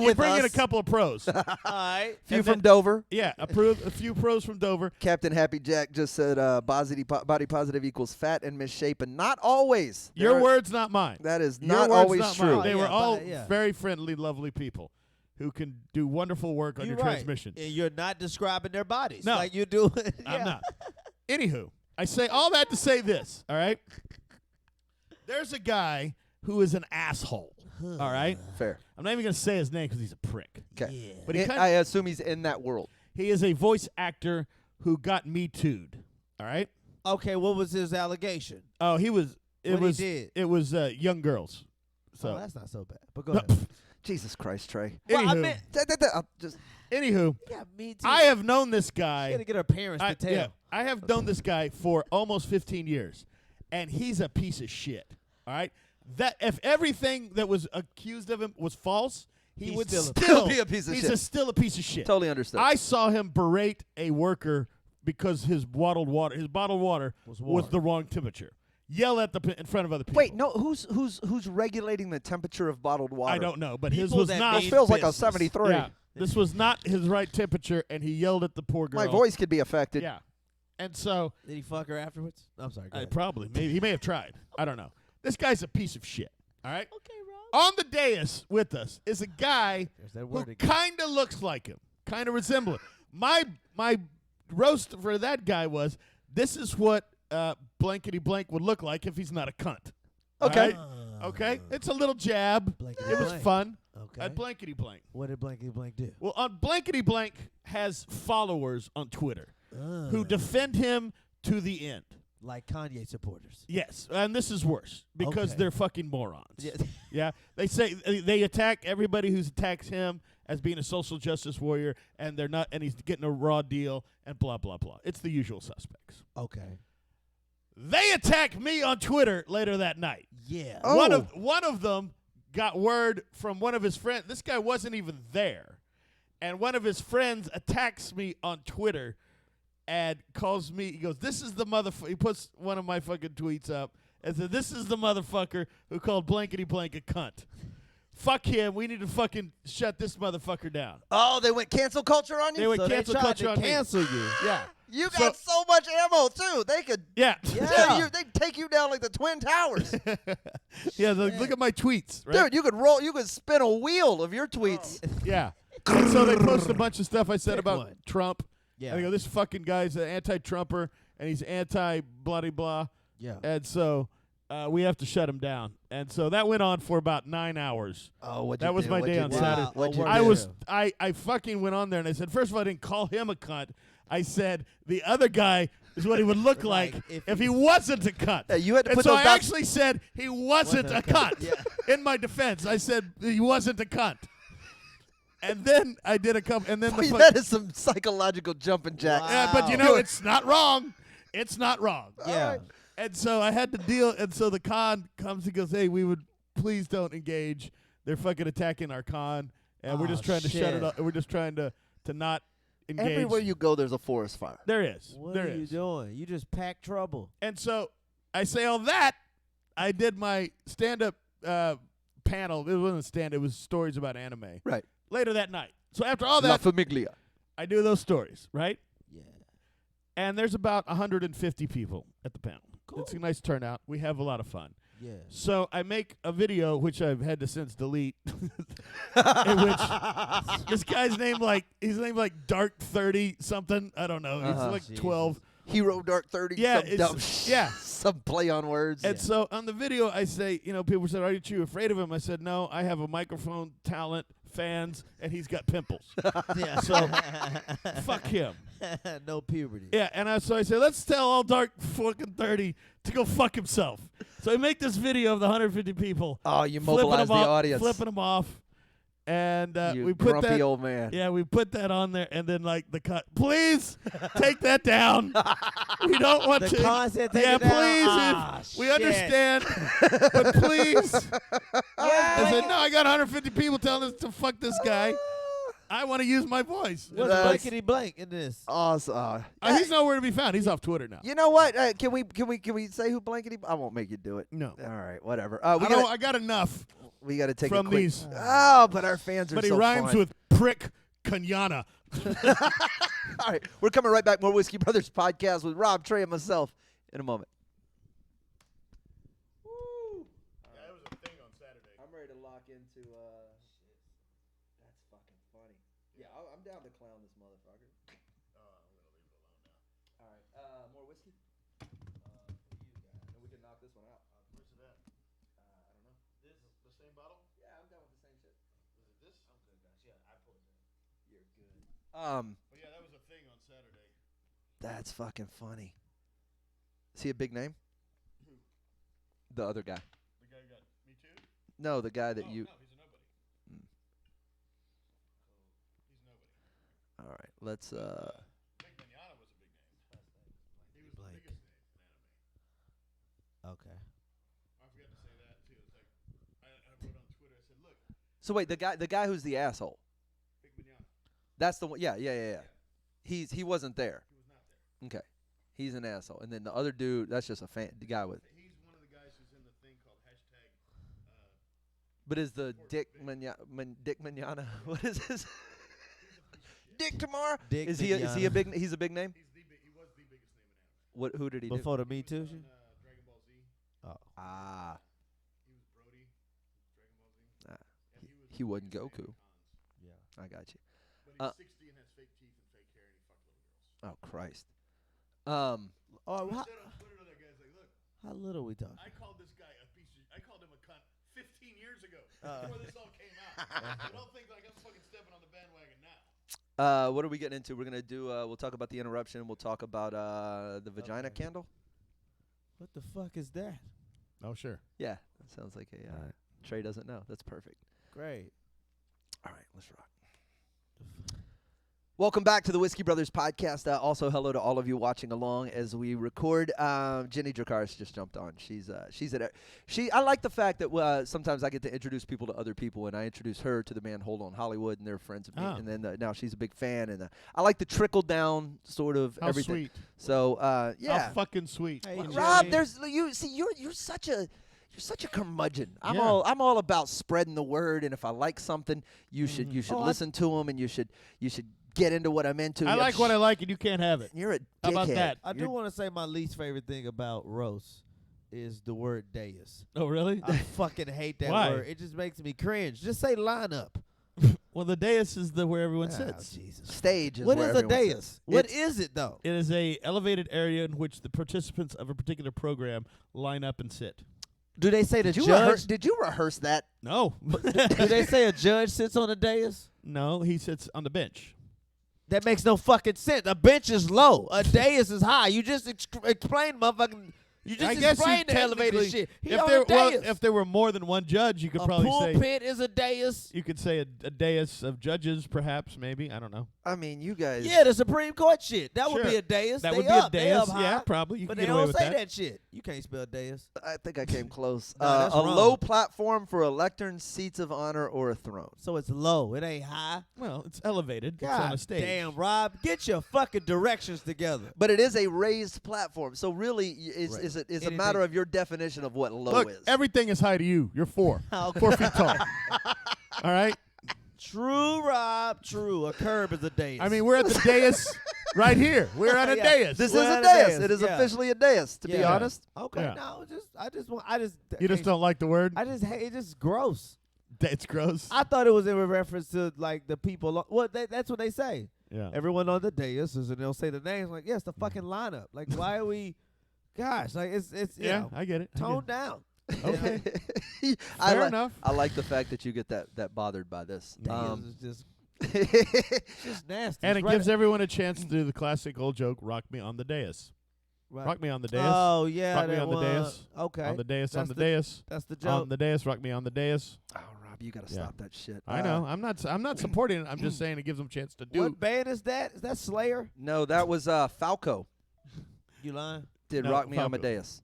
With bring in a us. couple of pros. All right. Few And from then- Dover. Yeah, a few pros from Dover. Captain Happy Jack just said body positive equals fat and misshapen. Not always. Your words, not mine. That is Your not words, always not true. mine. They Oh, were yeah, all but, yeah. very friendly, lovely people who can do wonderful work on You're your right. transmission. And you're not describing their bodies No. like you do. I'm not. Anywho, I say all that to say this, all right? There's a guy who is an asshole, all right? Fair. I'm not even going to say his name because he's a prick. Okay. Yeah. But he I assume he's in that world. he is a voice actor who got Me Too'd, all right? Okay, what was his allegation? Oh, it What he was did? it was young girls. So Oh, that's not so bad. But go ahead. Jesus Christ, Trey. Well, I Anywho, meant, Just anywho, yeah, me too. I have known this She guy. had to get her parents to tell. I have known this guy for almost 15 years, and he's a piece of shit. All right, that if everything that was accused of him was false, he He's would still still be a piece of he's shit. still a piece of shit. totally understood. I saw him berate a worker because his bottled water was the wrong temperature. Yell at in front of other people. Wait, no, who's regulating the temperature of bottled water? I don't know, but his People was that not. made Feels like a business. 73. Yeah, this was not his right temperature, and he yelled at the poor girl. My voice could be affected. Yeah, and so Did he fuck her afterwards? I'm sorry. Go ahead. probably maybe he may have tried. I don't know. This guy's a piece of shit. All right. Okay, Rob. On the dais with us is a guy There's that who word again. kind of looks like him, kind of resemble him. My roast for that guy was, this is what blankety blank would look like if he's not a cunt. Okay. All right? Okay? It's a little jab. Blankety It was blank. fun. Okay. At blankety blank. What did blankety blank do? Well, on blankety blank has followers on Twitter who defend him to the end. Like Kanye supporters. Yes, and this is worse because Okay. they're fucking morons. Yeah. Yeah, they say they attack everybody who attacks him as being a social justice warrior, and they're not, and he's getting a raw deal, and blah blah blah. It's the usual suspects. Okay. They attack me on Twitter later that night. Yeah. Oh. One of them got word from one of his friends. This guy wasn't even there, and one of his friends attacks me on Twitter and calls me. He goes, "This is the motherfucker." He puts one of my fucking tweets up and said, "This is the motherfucker who called blankety blank a cunt. Fuck him. We need to fucking shut this motherfucker down." Oh, they went cancel culture on you? They went So cancel they tried culture to on me. cancel you. Yeah, You got so much ammo, too. They could yeah, Yeah. they'd take you down like the Twin Towers. yeah. Look at my tweets, right? Dude, you could spin a wheel of your tweets. Yeah. And so they post a bunch of stuff I said Pick about one. Trump. Yeah. And they go, "This fucking guy's an anti-Trumper, and he's anti-blah-de-blah." Yeah. And so we have to shut him down. And so that went on for about 9 hours. Oh, what'd you That was do? my What'd day you on do? Saturday. What'd you I do? was- I fucking went on there and I said, first of all, I didn't call him a cunt. I said the other guy is what he would look like Like, if he wasn't a cunt. Yeah, you had to And put so those I dots- actually said he wasn't a cunt. In my defense, I said he wasn't a cunt. And then I did a couple, and then the Boy, fuck, that is some psychological jumping jacks. Wow. but you know, it's not wrong. It's not wrong. Yeah. right. And so I had to deal. And so the con comes and goes, "Hey, we would please don't engage. They're fucking attacking our con, and we're Oh, just trying to shut shit. it up. We're just trying to not engage." Everywhere you go, there's a forest fire. there is, What there are you is. doing? You just packed trouble. And so I say all that. I did my stand-up panel. It wasn't stand. It was stories about anime. Right. Later that night. So after all La that, Famiglia. I do those stories, right? Yeah. And there's about 150 people at the panel. Cool. It's a nice turnout. We have a lot of fun. Yeah. So I make a video, which I've had to since delete, in which this guy's named like Dark 30 something. I don't know. Uh-huh. It's like Jesus. 12. Hero Dark 30. Yeah, some it's- dumb yeah. some play on words. And so on the video, I say, people said, "Aren't you afraid of him?" I said, "No, I have a microphone, talent, fans, and he's got pimples. Yeah. So fuck him." No puberty. Yeah, and so I said, let's tell all dark fucking 30 to go fuck himself. So we make this video of the 150 people. Oh, you mobilize the audience. Flipping them off. And you we put grumpy that, old man. Yeah, we put that on there, and then like the cut. Please take that down. We don't want The to. content, take Yeah, it down? please. Ah, we shit. understand, but please. I said, no, I got 150 people telling us to fuck this guy. I want to use my voice. What's blankety blank in this? Awesome. He's nowhere to be found. He's off Twitter now. You know what? Can we say who blankety? I won't make you do it. No. All right, whatever. I got enough We got to take from a quick. these. Oh, but our fans are. But he so rhymes fun. with prick Kenyana. All right, we're coming right back. More Whiskey Brothers podcast with Rob, Trey, and myself in a moment. Woo. Yeah, it was a thing on Saturday. I'm ready to lock into. That's fucking funny. Yeah, I'm down to clown this motherfucker. I'm gonna leave it alone now. All right, more whiskey. And we can knock this one out. Where's it at? I don't know. This the same bottle? Yeah, I'm done with the same shit. Is it this? I'm good, guys. Yeah, I pulled it. You're good. But yeah, that was a thing on Saturday. That's fucking funny. Is he a big name? Who? The other guy. The guy who got Me Too? No, the guy that you. No, he's a nobody. He's nobody. All right, let's. Big Manana was a big name. He was Blake. the biggest name in anime. Okay. I forgot to say that too. It's like I wrote on Twitter. I said, "Look, So wait, the guy who's the asshole. Big Manana. That's the one. Yeah. He wasn't there. He was not there. Okay. He's an asshole. And then the other dude, that's just a fan. The guy with. He's one of the guys who's in the thing called hashtag. But is the Dick Manana? What is his? Dick tomorrow. Dick Is he a Manana. big? He's a big name. He was the biggest name in anime. What? Who did he do? Before the Me Too He was shit? on, Dragon Ball Z. Oh. Ah. He was Brody. Dragon Ball Z. Ah, And he was he the wasn't biggest name Goku. in cons. Yeah. I got you. But he's 60 and has fake teeth and fake hair, and he fucked little girls. Oh Christ. Oh, I how, said on Twitter to that guy, I was like, look, how little we talking? I called this guy a piece of. I called him a cunt 15 years ago before this all came out. So don't think like I'm fucking stepping on the bandwagon now. What are we getting into? We're gonna do. We'll talk about the interruption. We'll talk about the vagina Okay. candle. What the fuck is that? Oh sure. Yeah, that sounds like a. Alright. Trey doesn't know. That's perfect. Great. All right, let's rock. Welcome back to the Whiskey Brothers podcast. Also, hello to all of you watching along as we record. Jenny Dracaris just jumped on. She's at it. I like the fact that sometimes I get to introduce people to other people, and I introduce her to the band Hold On Hollywood, and they're friends of me. Oh. And then now she's a big fan, and I like the trickle down sort of How everything. sweet. So yeah, How fucking sweet. Hey, Well, Jenny. Rob, you're such a curmudgeon. I'm Yeah. all about spreading the word, and if I like something, you should Oh, listen to them, and you should get into what I'm into. I Yeah, like what I like, and you can't have it. You're a dickhead. How about that? I do want to say my least favorite thing about roast is the word dais. Oh really? I fucking hate that Why? word. It just makes me cringe. Just say lineup. Well, the dais is where everyone Oh, sits. Jesus. Stage is What where is a everyone dais? sits. What It's- is it though? It is a elevated area in which the participants of a particular program line up and sit. Do they say the Did you rehearse that? No. Do they say a judge sits on a dais? No, he sits on the bench. That makes no fucking sense. A bench is low. A dais is high. You just explained, motherfucking. You just I guess you explained the elevated technically- shit. He If on there, a dais. if there were more than one judge, you could a probably pulpit say is a dais. you could say a dais of judges, perhaps, maybe. I don't know. I mean, you guys. Yeah, the Supreme Court shit. That would Sure. be a dais. That They would be up, a they up dais. high, Yeah, probably. You but can they get away don't with say that. that shit. You can't spell dais. I think I came close. No, that's a wrong. low platform for a lectern, seats of honor, or a throne. So it's low. It ain't high. Well, it's elevated. It's on God a stage. damn, Rob, get your fucking directions together. But it is a raised platform, so really, is Right. a Anything- matter of your definition of what low Look, is. everything is high to you. You're 4. Okay. 4 feet tall. All right? True, Rob. True. A curb is a dais. I mean, we're at the dais right here. We're at a Yeah. dais. This is Well, a it dais. is, It is yeah. officially a dais, to be Yeah. honest. Okay, Yeah. no, You just don't like the word? I just hate. It's just gross. It's gross. I thought it was in reference to like the people. That's what they say. Yeah. Everyone on the dais, and they'll say the names. Like, yes, the fucking lineup. Like, why are we? Gosh, like it's you Yeah, know, I get it. I get tone it. down. Okay. I Fair like, enough. I like the fact that you get that bothered by this. Dais is just Just nasty. And It's it gives everyone a chance to do the classic old joke, rock me on the dais. right. Rock me on the dais. Oh yeah, Rock me that on the one. dais. Okay. On the dais, on That's the the- dais. That's the On joke. the dais, rock me on the dais. Oh, Rob, you gotta Yeah. stop that shit. I know. I'm not supporting it. I'm just saying it gives them a chance to do. What band is that? Is that Slayer? No, that was Falco. You lying? Did No, Rock Me Falco. Amadeus.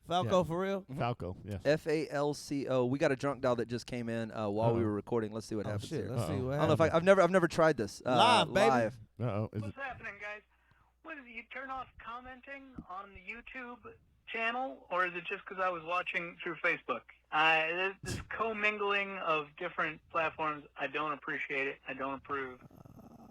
Falco for real? Falco, yes. Falco. We got a drunk dial that just came in while we were recording. Let's see what Oh happens shit! here. Let's see Uh-oh. what I don't know if happens. I've never tried this Live, baby. live. Uh-oh. Is it? What's happening, guys? What is it? You turn off commenting on the YouTube channel, or is it just because I was watching through Facebook? This commingling of different platforms, I don't appreciate it. I don't approve.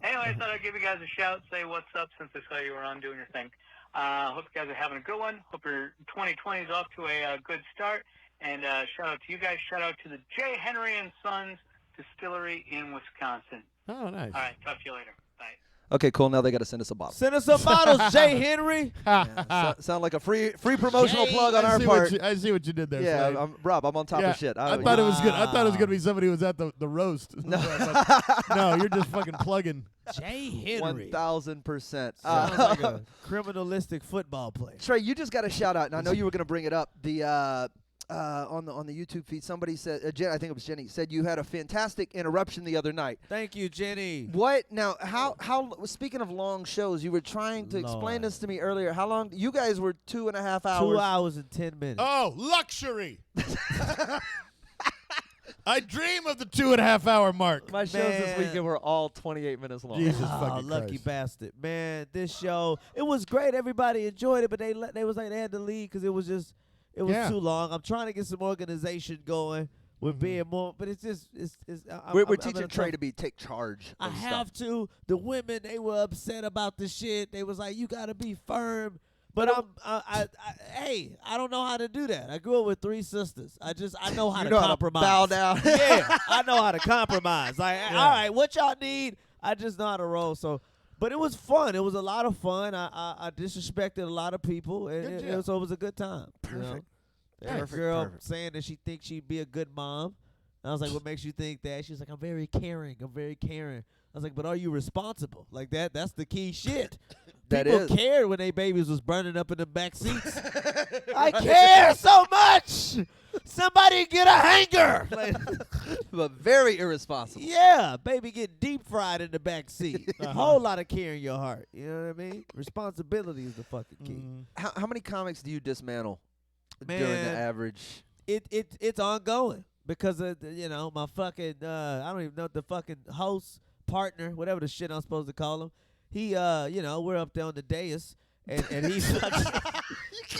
Anyway, I thought I'd give you guys a shout, say what's up since I saw you were on doing your thing. Hope you guys are having a good one. Hope your 2020 is off to a good start. And shout out to you guys. Shout out to the J. Henry and Sons Distillery in Wisconsin. Oh, nice. All right, talk to you later. Bye. Okay, cool. Now they got to send us a bottle. Send us some bottles, Jay Henry. Sound like a free promotional plug on our I part. see what you did there. Yeah, Slade. Rob, I'm on top Yeah, of shit. I thought it was good. I thought it was gonna be somebody who was at the roast. No, you're just fucking plugging. Jay Henry. 1,000%. Sounds like a criminalistic football player. Trey, you just got a shout out, and I know you were going to bring it up. The on the YouTube feed, somebody said, I think it was Jenny, said you had a fantastic interruption the other night. Thank you, Jenny. What now? How? Speaking of long shows, you were trying to explain Lord. this to me earlier. How long? You guys were 2.5 hours. 2 hours and 10 minutes. Oh, luxury! I dream of the 2.5 hour mark. My shows this Man. weekend were all 28 minutes long. Jesus Oh, fucking lucky Christ. bastard, man! This show, it was great. Everybody enjoyed it, but they was like they had to leave because it was Yeah. too long. I'm trying to get some organization going with Mhm. being more, but it's just We're I'm in teaching a Trey tough- to take charge. I of have stuff. to. The women, they were upset about the shit. They was like, "You gotta be firm." But hey, I don't know how to do that. I grew up with 3 sisters. I know how You to know how to compromise. bow down. Yeah, I know how to compromise. Like, all right, what y'all need? I just know how to roll. So, but it was fun. It was a lot of fun. I disrespected a lot of people, and Good it was a good time. Perfect. You know? There was a Perfect, girl perfect. saying that she thinks she'd be a good mom. And I was like, what makes you think that? She was like, I'm very caring. I'm very caring. I was like, but are you responsible? Like that's the key shit. That People is. cared when they babies was burning up in the back seats. I care so much. Somebody get a hanger. Like, But very irresponsible. yeah, baby get deep fried in the back seat. A whole lot of care in your heart. You know what I mean? Responsibility is the fucking key. Mhm. How many comics do you dismantle during the Man. average? It's ongoing because of my fucking I don't even know what the fucking host partner, whatever the shit I'm supposed to call him. He we're up there on the dais and he fucking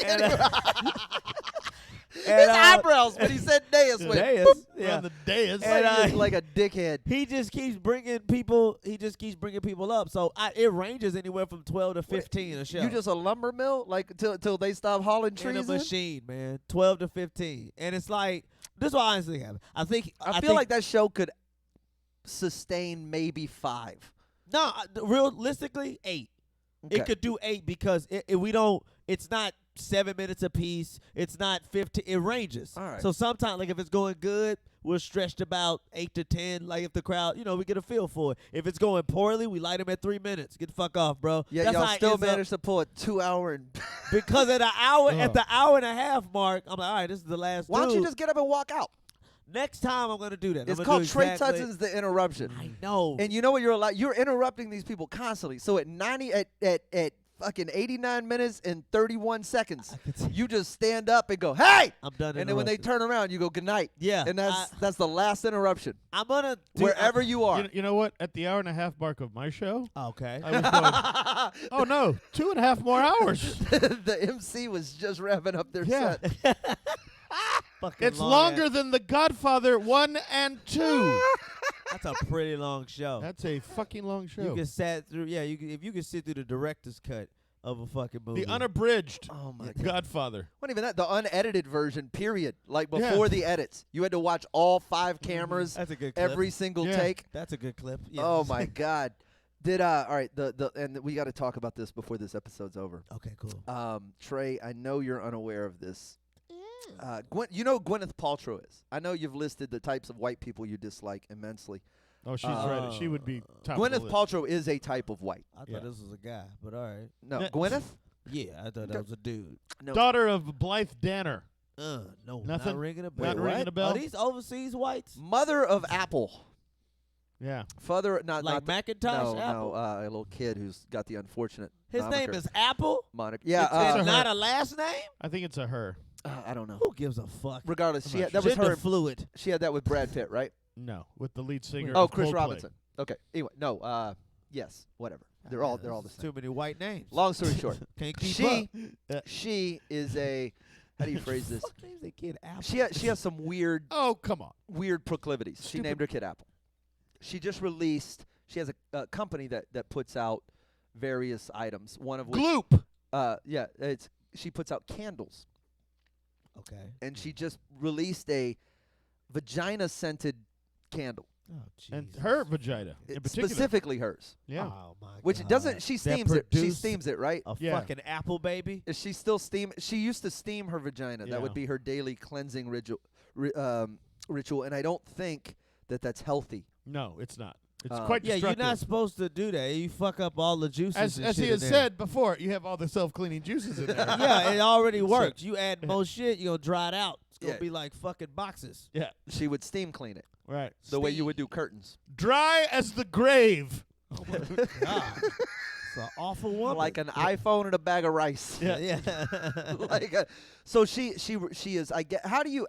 and, His eyebrows when he said dais went dais, boop. yeah. On the dais. And, like a dickhead. He just keeps bringing people. Up. So it ranges anywhere from 12 to 15 a show. You just a lumber mill, like till they stop hauling in trees a machine, man. 12 to 15, and it's like this is what I honestly have. I I feel think, like that show could sustain maybe 5. no, realistically 8. Okay. It could do 8 because we don't. It's not 7 minutes apiece. It's not 15. It ranges. All right. So sometimes, like if it's going good, we're stretched about 8 to 10. Like if the crowd, we get a feel for it. If it's going poorly, we light them at 3 minutes. Get the fuck off, bro. Yeah, That's y'all how it still ends up. managed to pull a 2 hour and. Because at Oh. the hour and a half mark, I'm like, all right, this is the last. Why don't you dude. just get up and walk out? Next time I'm gonna do that. It's I'm called gonna do Trey exactly- Tudson's The Interruption. I know. And you know what you're interrupting these people constantly. So at at fucking 89 minutes and 31 seconds, you just stand up and go, "Hey!" I'm done. And then when they interrupting. turn around, you go, "Good night." Yeah, And that's the last interruption. I'm gonna do, Wherever you are. You know what? At the hour and a half mark of my show, Okay. I was going, oh no, 2.5 more hours. The MC was just wrapping up their Yeah. set. Fucking It's long longer ass- than The Godfather 1 and 2. That's a pretty long show. That's a fucking long show. You can sat through. Yeah, if you can sit through the director's cut of a fucking movie. The unabridged Oh my god. Godfather. Not even that. The unedited version. Period. Like before the edits, you had to watch all 5 cameras, That's a good clip. every single Yeah. take. That's a good clip. Yeah. Oh my god. Did all right? And we got to talk about this before this episode's over. Okay, cool. Trey, I know you're unaware of this. You know who Gwyneth Paltrow is. I know you've listed the types of white people you dislike immensely. Oh, she's right. She would be top of the Gwyneth list. Paltrow is a type of white. I thought Yeah. this was a guy, but all right. No, Yeah. Gwyneth? Yeah, I thought that was a dude. No. Daughter of Blythe Danner. No, Nothing? not ringing a bell. Not ringing a bell? Are these overseas whites? Mother of Apple. Yeah. Father, not Like the, Macintosh no, Apple? no, a little kid who's got the unfortunate His name moniker. is Apple? Moniker. Yeah, It's It's a not her. a last name? I think it's a her. I don't know. Who gives a fuck? Regardless, I'm not that was Gender her. fluid. She had that with Brad Pitt, right? No, with the lead singer. Oh, of Chris Coldplay. Robinson. Okay. Anyway, no. Yes, whatever. They're all the There's same. Too many white names. Long story short, Can't keep she up. she is a. How do you phrase this? Fuck names that kid Apple. She has some weird Oh, come on. proclivities. She named her kid Apple. She just released. She has a company that puts out various items. One of which, Gloop. she puts out candles, Okay. and she just released a vagina scented candle, Oh, And Jesus. her vagina in particular. specifically hers. Yeah. Oh, my Which God. doesn't she That steams it? She produced steams it, right? A Yeah. fucking Apple baby? Is she still steam? She used to steam her vagina. That would Yeah. be her daily cleansing ritual, and I don't think that that's healthy. No, it's not. It's Um, quite Yeah, destructive. you're not supposed to do that. You fuck up all the juices As and he shit has in there. said before, you have all the self-cleaning juices in there. Yeah, it already works. You add more shit, you're going to dry it out. It's going to Yeah. be like fucking boxes. Yeah. She would steam clean it Right. the way you would do curtains, Dry as the grave. Oh, my God. It's an awful woman. like an iPhone and a bag of rice. Yeah. Yeah. Like so she is. I get. How do you?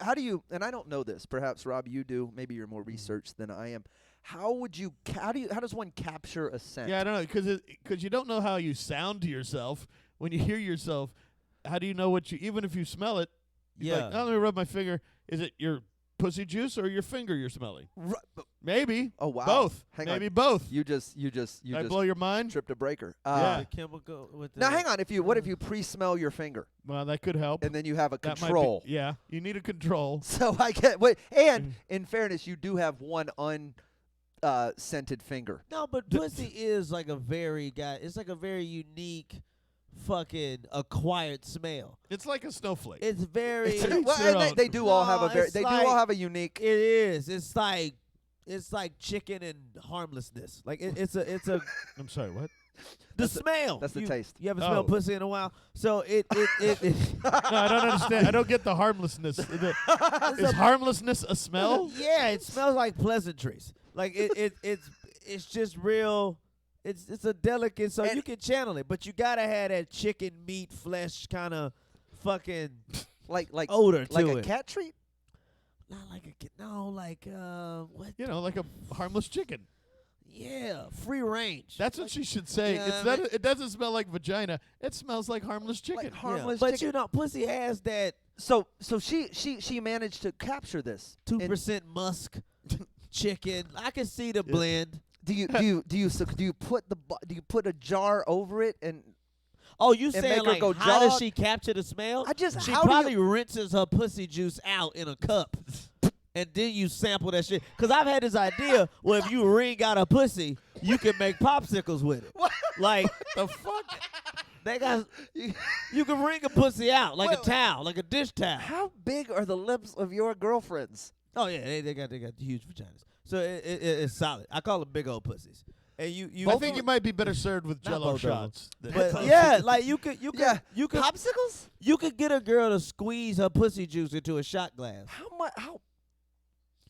And I don't know this. Perhaps Rob, you do. Maybe you're more researched than I am. How would you? How does one capture a scent? Yeah, I don't know because you don't know how you sound to yourself when you hear yourself. How do you know what you? Even if you smell it, you're like, Yeah. oh, let me rub my finger. Is it your pussy juice or your finger you're smelling? Maybe. Oh wow. Both. Hang Maybe on. both. You just Did I blow your mind? tripped a breaker. Yeah. The chemical with the Now hang on. What if you pre-smell your finger Well, that could help. and then you have a That control? Might be, yeah, you need a control. So I get. Wait, and in fairness, you do have one scented finger. No, but pussy is like a very it's like a very unique fucking acquired smell. It's like a snowflake. It's very It's Well, their and own. they do all have a No, very. it's They do like- all have a unique. it is. It's like chicken and harmlessness. Like it's a I'm sorry, what? the smell. that's the You- taste. You haven't Oh. smelled pussy in a while, so it No, I don't understand. I don't get the harmlessness. Is harmlessness a smell? yeah, it smells like pleasantries. Like it's just real. It's a delicate, so And- you can channel it, but you gotta have that chicken meat flesh kind of fucking like odor to like it. a cat treat. Not like a kid. No, like what? You know, like a harmless chicken. Yeah, free range. That's what she should say. Yeah, It's not, it doesn't smell like vagina. It smells like harmless chicken. Like harmless But chicken. you know, pussy has that So she managed to capture this. 2% musk chicken. I can see the blend. Do you put a jar over it and Oh, you And saying make her like go how does jog? she capture the smell? She how do probably you- rinses her pussy juice out in a cup. And then you sample that shit. Because I've had this idea where if you wring out a pussy, you can make popsicles with it. Like, The fuck? they got, you can wring a pussy out like Wait, a towel, like a dish towel. How big are the lips of your girlfriends? Oh, yeah, they got huge vaginas. So it's solid. I call them big old pussies. And you I think you might be better served with Not Jello both of 'em. shots. than But popsicles. yeah, like you could Popsicles? you could get a girl to squeeze her pussy juice into a shot glass. How much? How?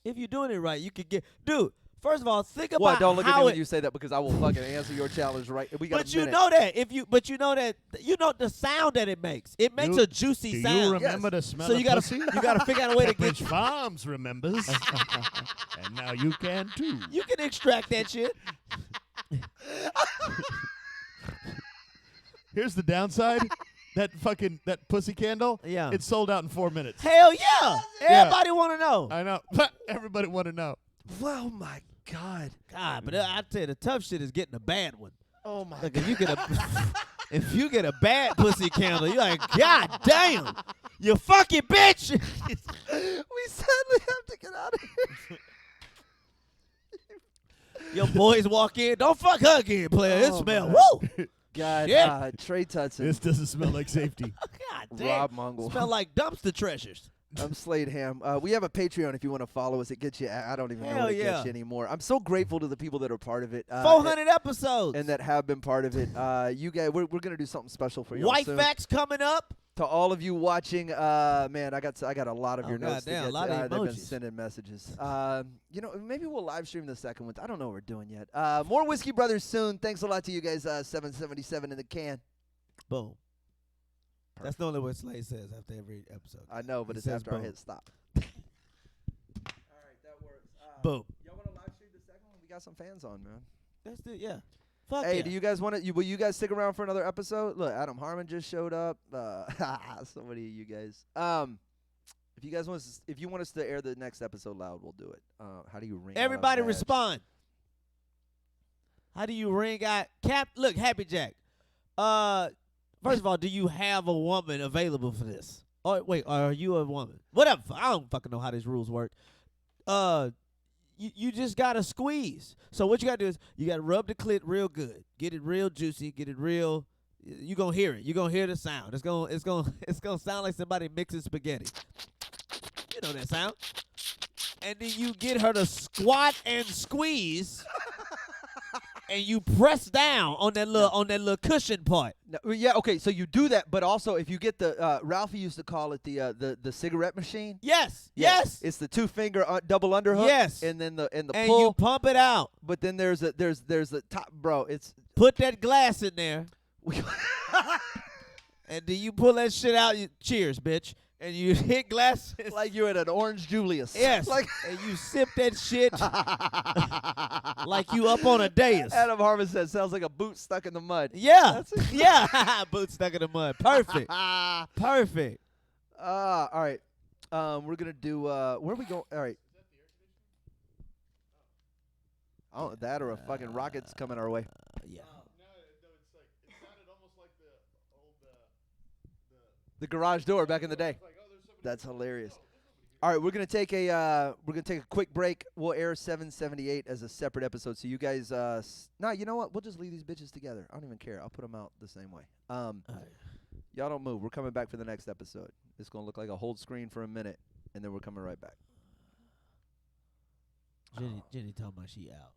If you're doing it right, you could get dude. First of all, think about Well, don't look at how me when it. you say that because I will fucking answer your challenge right. We got But a you minute. know that you know the sound that it makes. It makes You- a juicy Do sound. you remember the smell so of you gotta pussy? you gotta figure out a way to Pepperidge get. Farms remembers. And now you can too. You can extract that shit. Here's the downside. That pussy candle, Yeah. it's sold out in 4 minutes. Hell yeah! Everybody want to know. I know. Everybody want to know. Oh my God. God, but I tell you, the tough shit is getting a bad one. Oh my. Like if you get a bad pussy candle, you're like, God damn, you fucking bitch. We sadly have to get out of here. Your boys walk in, don't fuck her again, player. It Oh, smell. my. Woo! God. Shit. Trey Tutson. This doesn't smell like safety. God damn. Rob Mongol. Smell like dumpster treasures. I'm Slade Ham. We have a Patreon if you want to follow us. It gets you. I don't even know Hell what it yeah. gets you anymore. I'm so grateful to the people that are part of it. 400 episodes. and that have been part of it. You guys, we're gonna do something special for you. White soon. Facts coming up. To all of you watching, man, I got a lot of your notes. Goddamn, to a lot get. of They've been emojis. sending messages. Maybe we'll live stream the second one. I don't know what we're doing yet. More Whiskey Brothers soon. Thanks a lot to you guys. 777 in the can. Boom. That's normally what Slade says after every episode. I know, but He it's says after I boom. hit stop. All right, that works. Boom. Y'all want to live stream the second one? We got some fans on, man. That's it, yeah. Fuck Hey, yeah. do you guys want to? Will you guys stick around for another episode? Look, Adam Harmon just showed up. So many of you guys. If you guys want us, if you want us to air the next episode loud, we'll do it. How do you ring? out a Everybody badge? respond. How do you ring out? Look, Happy Jack. First of all, do you have a woman available for this? Or wait, are you a woman? Whatever. I don't fucking know how these rules work. You just gotta squeeze. So what you gotta do is you gotta rub the clit real good, get it real juicy, get it real. You gonna hear it. You gonna hear the sound. It's gonna sound like somebody mixing spaghetti. You know that sound. And then you get her to squat and squeeze. And you press down on that little cushion part. No, yeah, okay. So you do that, but also if you get the Ralphie used to call it the cigarette machine. Yes. Yeah, Yes. It's the 2-finger double underhook. Yes. And then the And pull. you pump it out. But then there's the top, bro. It's Put that glass in there. And then you pull that shit out. Cheers, bitch. And you hit glasses. like you're at an Orange Julius. Yes. Like And you sip that shit like you up on a dais. Adam Harmon said, sounds like a boot stuck in the mud. Yeah. Yeah. Boots stuck in the mud. Perfect. Perfect. All right. We're gonna do. Where are we going? All right. Oh, that or a fucking rocket's coming our way. Yeah. It sounded almost like the old The garage door back in the day. That's hilarious. All right, we're gonna take a quick break. We'll air 778 as a separate episode. So you guys, no, you know what? We'll just leave these bitches together. I don't even care. I'll put them out the same way. Y'all don't move. We're coming back for the next episode. It's gonna look like a hold screen for a minute, and then we're coming right back. Jenny talking about she out.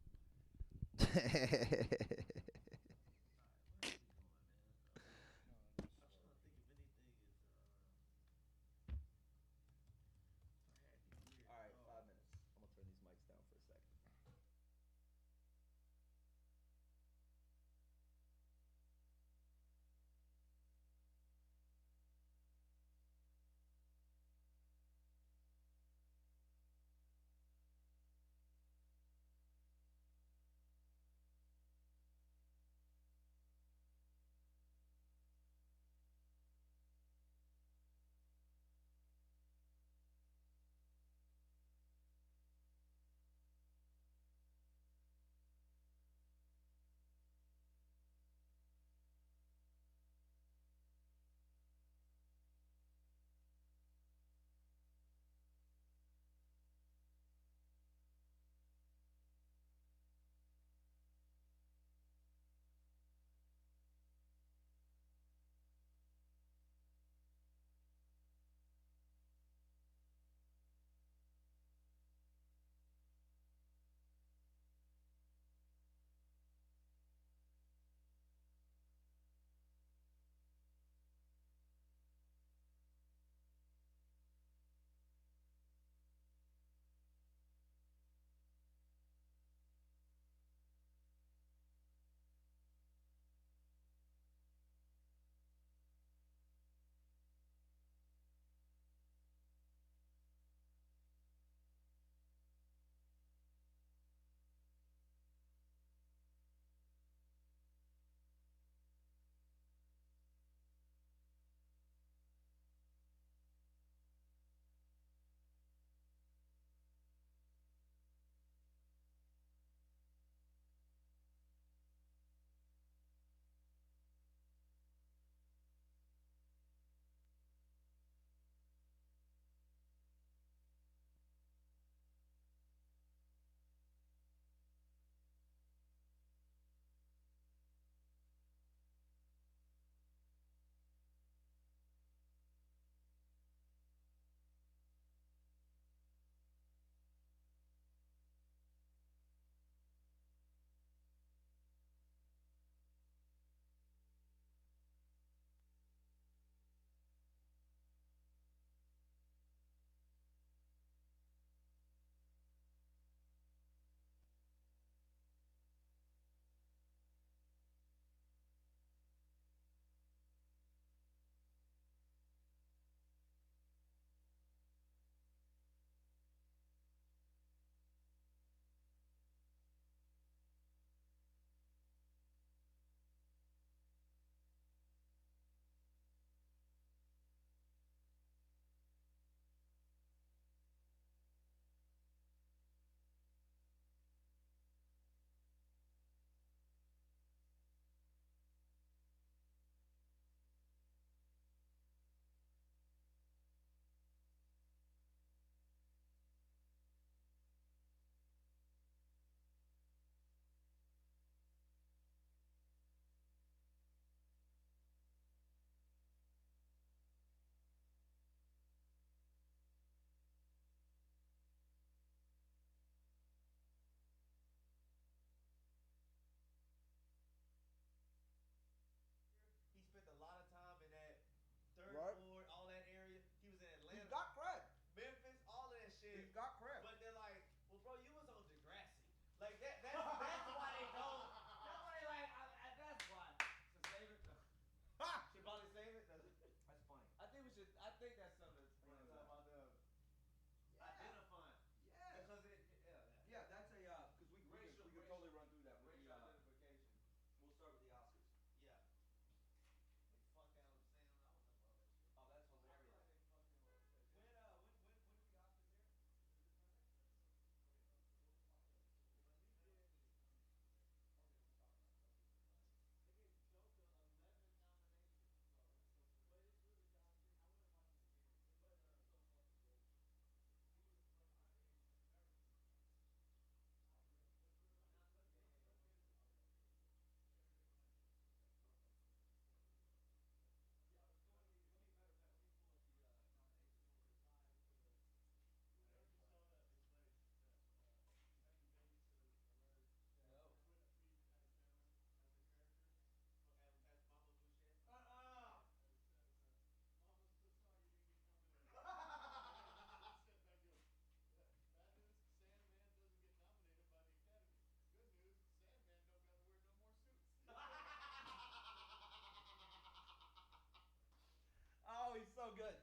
all good.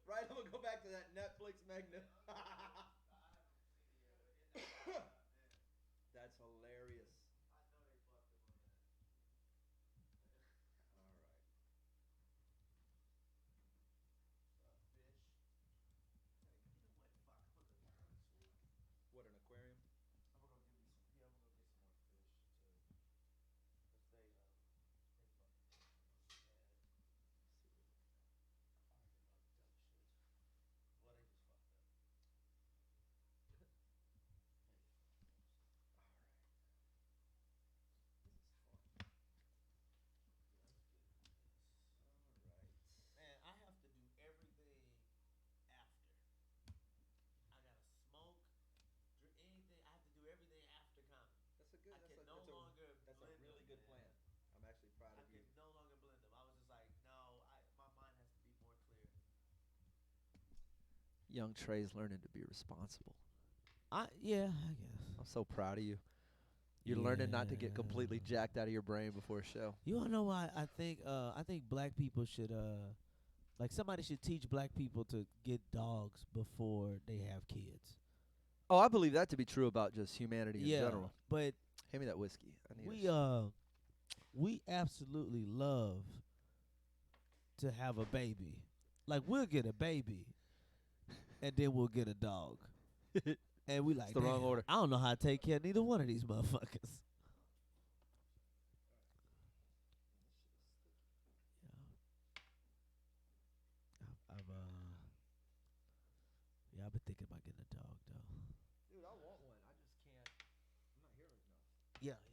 Right, I'm gonna go back to that Netflix magnet. That's hilarious. What, an aquarium? Man, I have to do everything after. I gotta smoke, drink anything. I have to do everything after comedy. That's a good. I can no longer That's a blend really them, good man. plan. I'm actually proud I of you. can no longer blend them. I was just like, no, my mind has to be more clear. Young Trey's learning to be responsible. Yeah, I guess. I'm so proud of you. You're learning not to get completely jacked out of your brain before a show. You wanna know why I think black people should like somebody should teach black people to get dogs before they have kids. Oh, I believe that to be true about just humanity in general. But Hand me that whiskey. I need we absolutely love to have a baby. Like we'll get a baby and then we'll get a dog. And we like It's the wrong order. I don't know how to take care of neither one of these motherfuckers. I've been thinking about getting a dog though. Dude, I want one. I just can't. I'm not hearing enough. Yeah.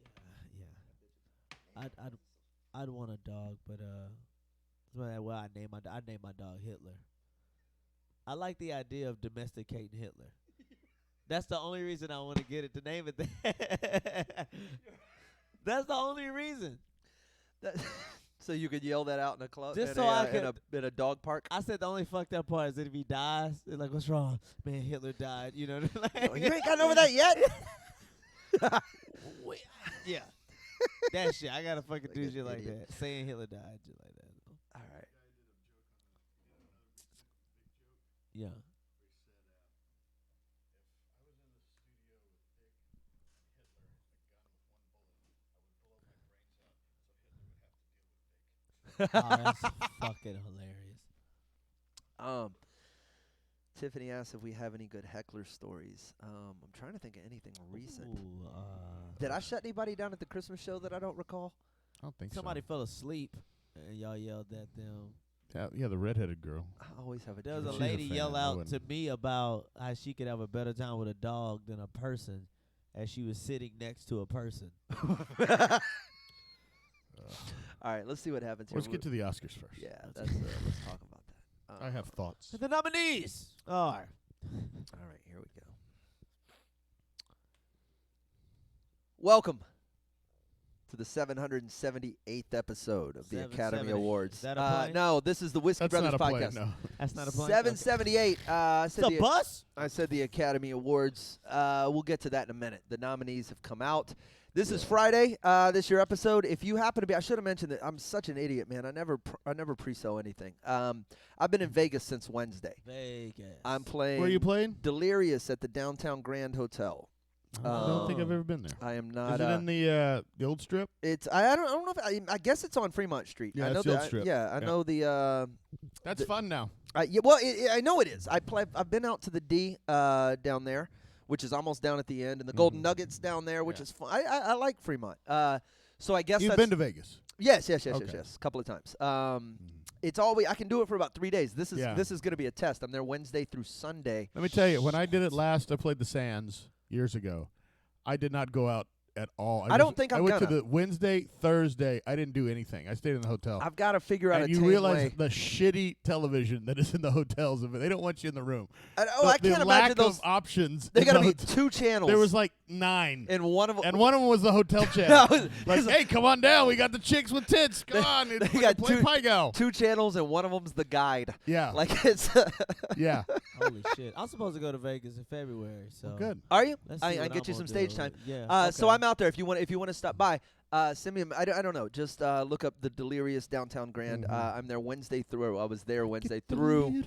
I'd want a dog, but well, I name my dog Hitler. I like the idea of domesticating Hitler. That's the only reason I want to get it to name it that. That's the only reason. So you could yell that out in a club, Just in, so a, I in, could- a, in a dog park. I said the only fucked up part is that if he dies, they're like, what's wrong? Man, Hitler died. You know, like, You ain't gotten over that yet. yeah. That shit. I gotta fucking do Like an shit like idiot. that. Saying Hitler died, shit like that. All right. Yeah. Oh, that's fucking hilarious. Tiffany asked if we have any good heckler stories. I'm trying to think of anything recent. Ooh, Did I shut anybody down at the Christmas show that I don't recall? I don't think somebody fell asleep and y'all yelled at them. so. Yeah, the redheaded girl. I always have a There was a She's a lady fan, yell I out to wouldn't. me about how she could have a better time with a dog than a person as she was sitting next to a person. All right, let's see what happens here. Let's get to the Oscars first. Yeah, let's talk about that. I have thoughts. The nominees are. All right, here we go. Welcome to the 778th episode of the Academy 770. Awards. Is that a play? No, this is the Whiskey That's Brothers not a play, podcast. no. That's not a play. 778. It's a bus. I said the Academy Awards. We'll get to that in a minute. The nominees have come out. This is Friday. This your episode. If you happen to be, I should have mentioned that I'm such an idiot, man. I never pre-sell anything. I've been in Vegas since Wednesday. Vegas. I'm playing. Where are you playing? Delirious at the Downtown Grand Hotel. I don't think I've ever been there. I am not. Is it in the old strip? It's I don't know if I guess it's on Fremont Street. Yeah, I know it's the old that. strip. Yeah, I Yeah. know the. That's fun now. Yeah, well, I know it is. I've been out to the D down there, which is almost down at the end, and the Golden Nuggets down there, which Yeah. is fun. I like Fremont. So I guess You've that's been to Vegas. yes, Okay. a couple of times. It's always I can do it for about 3 days. This is Yeah. going to be a test. I'm there Wednesday through Sunday. Let me tell you, when I did it last, I played the Sands years ago. I did not go out at all. I don't think I'm I went to gonna. the Wednesday, Thursday. I didn't do anything. I stayed in the hotel. I've got to figure out and a you tame realize way. the shitty television that is in the hotels. They don't want you in the room. I The can't lack imagine those. of options. They in got to the be hotel. 2 channels. There was like 9. and one of them. And one of them was the hotel channel. No, like, hey, come on down. We got the chicks with tits. Come on. they Play got Pie Gal. 2 channels, and one of them's the guide. Yeah. Like it's. Yeah. Holy shit! I'm supposed to go to Vegas in February, so Good. Are you? Let's see I what get I'm you some gonna stage do. time. Yeah. So okay. I'm out there. If you want to stop by, send me. I don't know. Just look up the Delirious Downtown Grand. Mhm. I'm there Wednesday through. I was there Wednesday through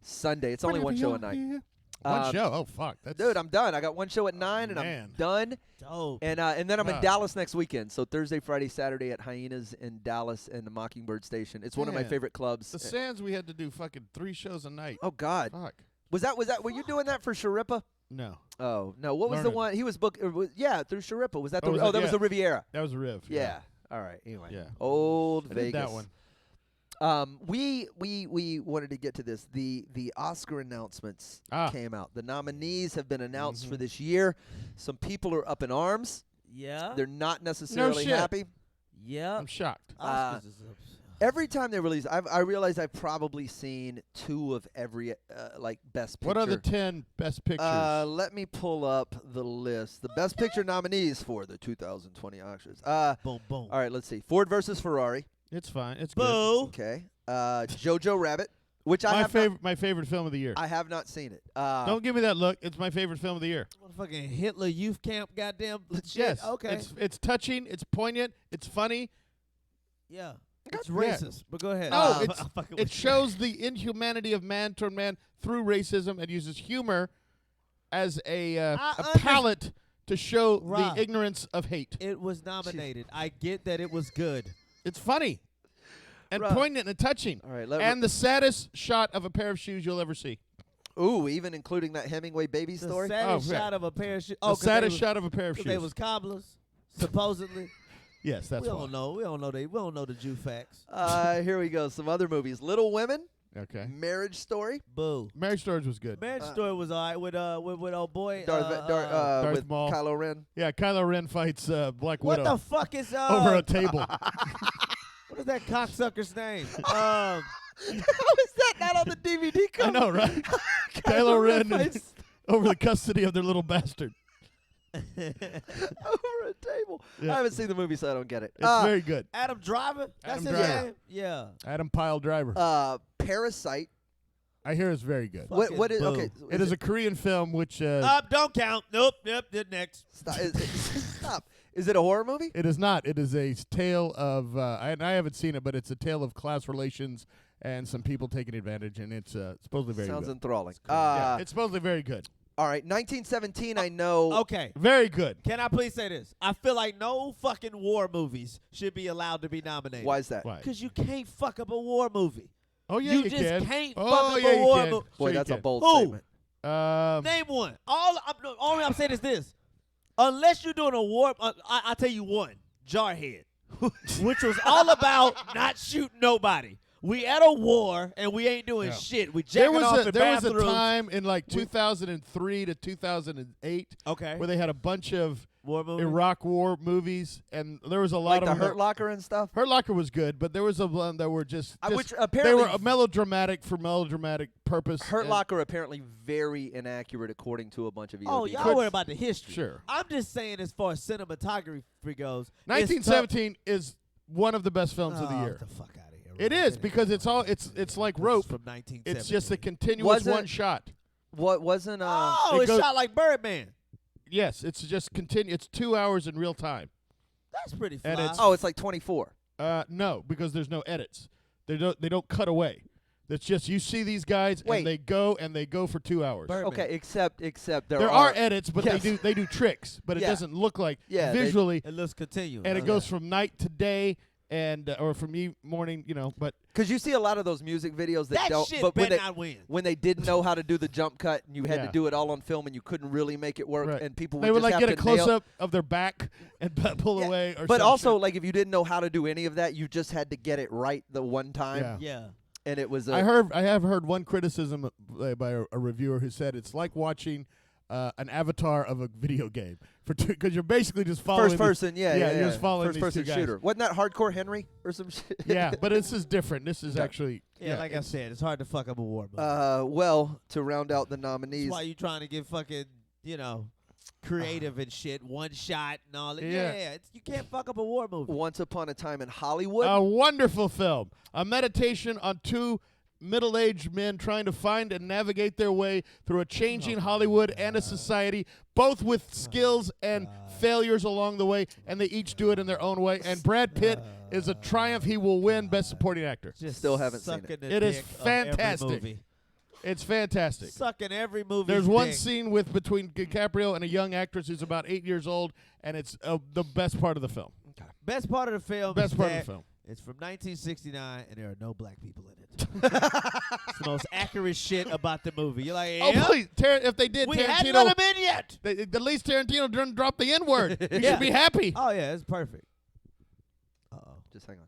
Sunday. It's only one show a night. One show? Oh, fuck. That's Dude, I'm done. I got one show at 9, and man. I'm done. Dope. And then I'm in Wow. Dallas next weekend. So Thursday, Friday, Saturday at Hyenas in Dallas and the Mockingbird Station. It's one of my Man. favorite clubs. The Sands, we had to do fucking 3 shows a night. Oh God, Fuck. was that? Were you doing that for Sharippa? No. Oh no, what was the Learning. one he was booked? Yeah, through Sharippa. Was that the? Oh, was Oh, it? that was Yeah. the Riviera. That was a Riv. Yeah. All right. Anyway. Yeah. Old I Vegas. did that one. We wanted to get to this. The Oscar announcements came out. The nominees have been announced for this year. Some people are up in arms. Yeah. They're not necessarily shit. happy. Yeah. I'm shocked. Oscars is up. Every time they release, I realize I've probably seen 2 of every like best picture. What are the 10 best pictures? Let me pull up the list. The best picture nominees for the 2020 Oscars. Boom, boom. All right, let's see. Ford versus Ferrari. It's fine. It's good. Boo. Okay. Jojo Rabbit, which I My have favorite. My favorite film of the year. I have not seen it. Don't give me that look. It's my favorite film of the year. Motherfucking Hitler youth camp, goddamn shit. Yes. Okay. It's touching. It's poignant. It's funny. Yeah. It's Yeah. racist, but go ahead. No, I'm fucking it with you. shows the inhumanity of man toward man through racism and uses humor as a palette to show Rob. the ignorance of hate. It was nominated. I get that it was good. It's funny and Rob. poignant and touching. All right. And the saddest shot of a pair of shoes you'll ever see. Ooh, even including that Hemingway baby The story. saddest Oh, yeah. shot of a pair of shoes. The saddest shot of a pair of shoes. They was cobblers, supposedly. Yes, that's we why. don't know. We don't know the Jew facts. Here we go. Some other movies: Little Women, Okay. Marriage Story, Boo. Marriage Story was good. Marriage Story was all right with old boy. Darth with Maul. Kylo Ren. Yeah, Kylo Ren fights Black what Widow the fuck is over a table. What is that cocksucker's name? How is that not on the DVD cover? I know, right? Kylo Ren fights over the custody of their little bastard. over a table. Yeah. I haven't seen the movie, so I don't get it. It's very good. Adam Driver. That's Adam his Driver. name. Yeah. Adam Pyle Driver. Parasite. I hear it's very good. Fucking What is boo. okay? It is a Korean film which Don't count. Nope. Yep. Next. Stop. Stop. Is it a horror movie? it is not. It is a tale of I haven't seen it, but it's a tale of class relations and some people taking advantage, and it's supposedly very Sounds good. enthralling. Yeah, it's supposedly very good. All right, 1917. I know. Okay. Very good. Can I please say this? I feel like no fucking war movies should be allowed to be nominated. Why is that? Why? Because you can't fuck up a war movie. Oh yeah, You you just can. can't oh fuck up yeah, a you war can. movie. Boy, Sure that's you a can. bold Who? statement. Name one. Only I'm saying is this. Unless you're doing a war, I'll tell you one. Jarhead. Which was all about not shooting nobody. We at a war, and we ain't doing Yeah. shit. We There jacking was off a in there was a bathrooms. time in like 2003 to 2008 Okay. where they had a bunch of War movie. Iraq War movies, and there was a Like lot the of them Hurt Locker and stuff. Hurt Locker was good, but there was a one that were just Which they apparently were melodramatic for melodramatic purpose. Hurt and- Locker apparently very inaccurate according to a bunch of Oh, EOD. y'all worry about the history. Sure. I'm just saying, as far as cinematography goes, 1917 is one of the best films of the year. Get the fuck out of here. It is because it's all it's like rope. From 1970. It's just a continuous Wasn't- one shot. What wasn't Oh, It it's goes- shot like Birdman. Yes, it's just continue. It's 2 hours in real time. That's pretty fly. And it's- Oh, it's like 24. No, because there's no edits. They don't cut away. It's just you see these guys Wait. and they go for 2 hours. Birdman. Okay, except There are edits, but Yes. they do tricks, but it Yeah. doesn't look like Yeah, they- visually. It looks continuous. And it goes from night to day, and or from morning, But because you see a lot of those music videos that that don't. shit But when better they not win. when they didn't know how to do the jump cut and you had Yeah. to do it all on film and you couldn't really make it work Right. and people they would would just like have get a to close nail- up of their back and pull Yeah, away. Or But some also, shit. like if you didn't know how to do any of that, you just had to get it right the one time, Yeah. Yeah. and it was. I have heard one criticism by a reviewer who said it's like watching an avatar of a video game because you're basically just following First person, you're just following first these person two guys. shooter. Wasn't that Hardcore Henry or some shit? Yeah, but this is different. This is actually like I said, it's hard to fuck up a war movie. Well, to round out the nominees, That's why you trying to get fucking, creative and shit, one shot and all that. Yeah. You can't fuck up a war movie. Once Upon a Time in Hollywood. a wonderful film, a meditation on two middle-aged men trying to find and navigate their way through a changing Hollywood and a society, both with skills and failures along the way, and they each do it in their own way. And Brad Pitt is a triumph. He will win Best Supporting Actor. Just Still haven't seen sucking it. the It is dick of every fantastic. movie. It's fantastic. Sucking every movie. There's one scene between DiCaprio and a young actress who's about 8 years old, and it's the best part of the film. Best part of the film. Best is part of that the film. It's from 1969, and there are no black people in it. It's the most accurate shit about the movie. You're like, Oh, please. If they did we hadn't Tarantino, let him in yet. at least Tarantino didn't drop the N-word. You Yeah. should be happy. Oh, yeah, it's perfect. Uh-oh. Just hang on.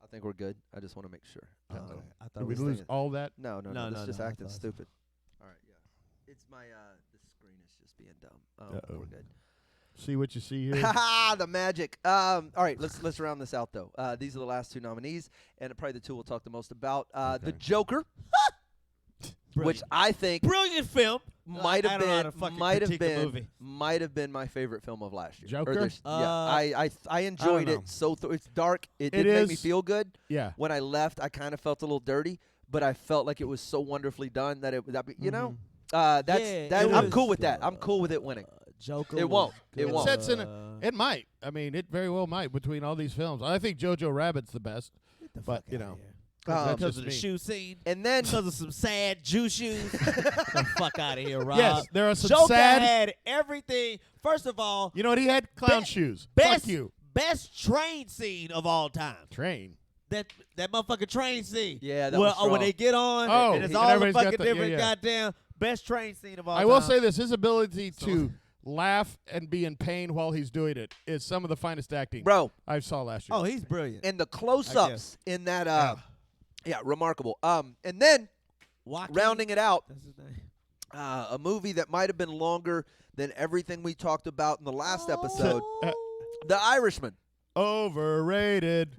I think we're good. I just want to make sure. Oh, okay. I Did thought we we lose thinking- all that? No. No, This no, just no, I acting thought so. stupid. All right, yeah. It's my the screen is just being dumb. Uh-oh. We're good. See what you see here? Ha the magic. All right, let's round this out though. These are the last two nominees, and probably the two we'll talk the most about. The Joker, which I think Brilliant film. might I have don't know how been to fucking critique a movie. might have been my favorite film of last year. Joker? Or this- yeah, I enjoyed know. it. It's dark. It It didn't make me is. feel good. Yeah. When I left, I kind of felt a little dirty, but I felt like it was so wonderfully done that Mm-hmm. I'm cool with that. I'm cool with it winning. Joker. It won't. It It won't. sets in it might. I mean, it very well might between all these films. I think Jojo Rabbit's the best. But, you know. That's Because just of the me. shoe scene. And then Because of some sad Jew shoes. Get the fuck out of here, Rob. Yes, there are some Joker sad. had everything. First of all, You know what? He had clown Be- shoes. best Fuck you. best train scene of all time. Train. That motherfucking train scene. Yeah, that well, was strong. when they get on, Oh, and it's and all the everybody's got fucking the- different yeah. goddamn best train scene of all I time. will say this: his ability to laugh and be in pain while he's doing it is some of the finest acting bro, I saw last year. Oh, he's brilliant. and the close-ups in that remarkable. And then Joaquin, rounding it out, that's his name. a movie that might have been longer than everything we talked about in the last episode, The Irishman. Overrated.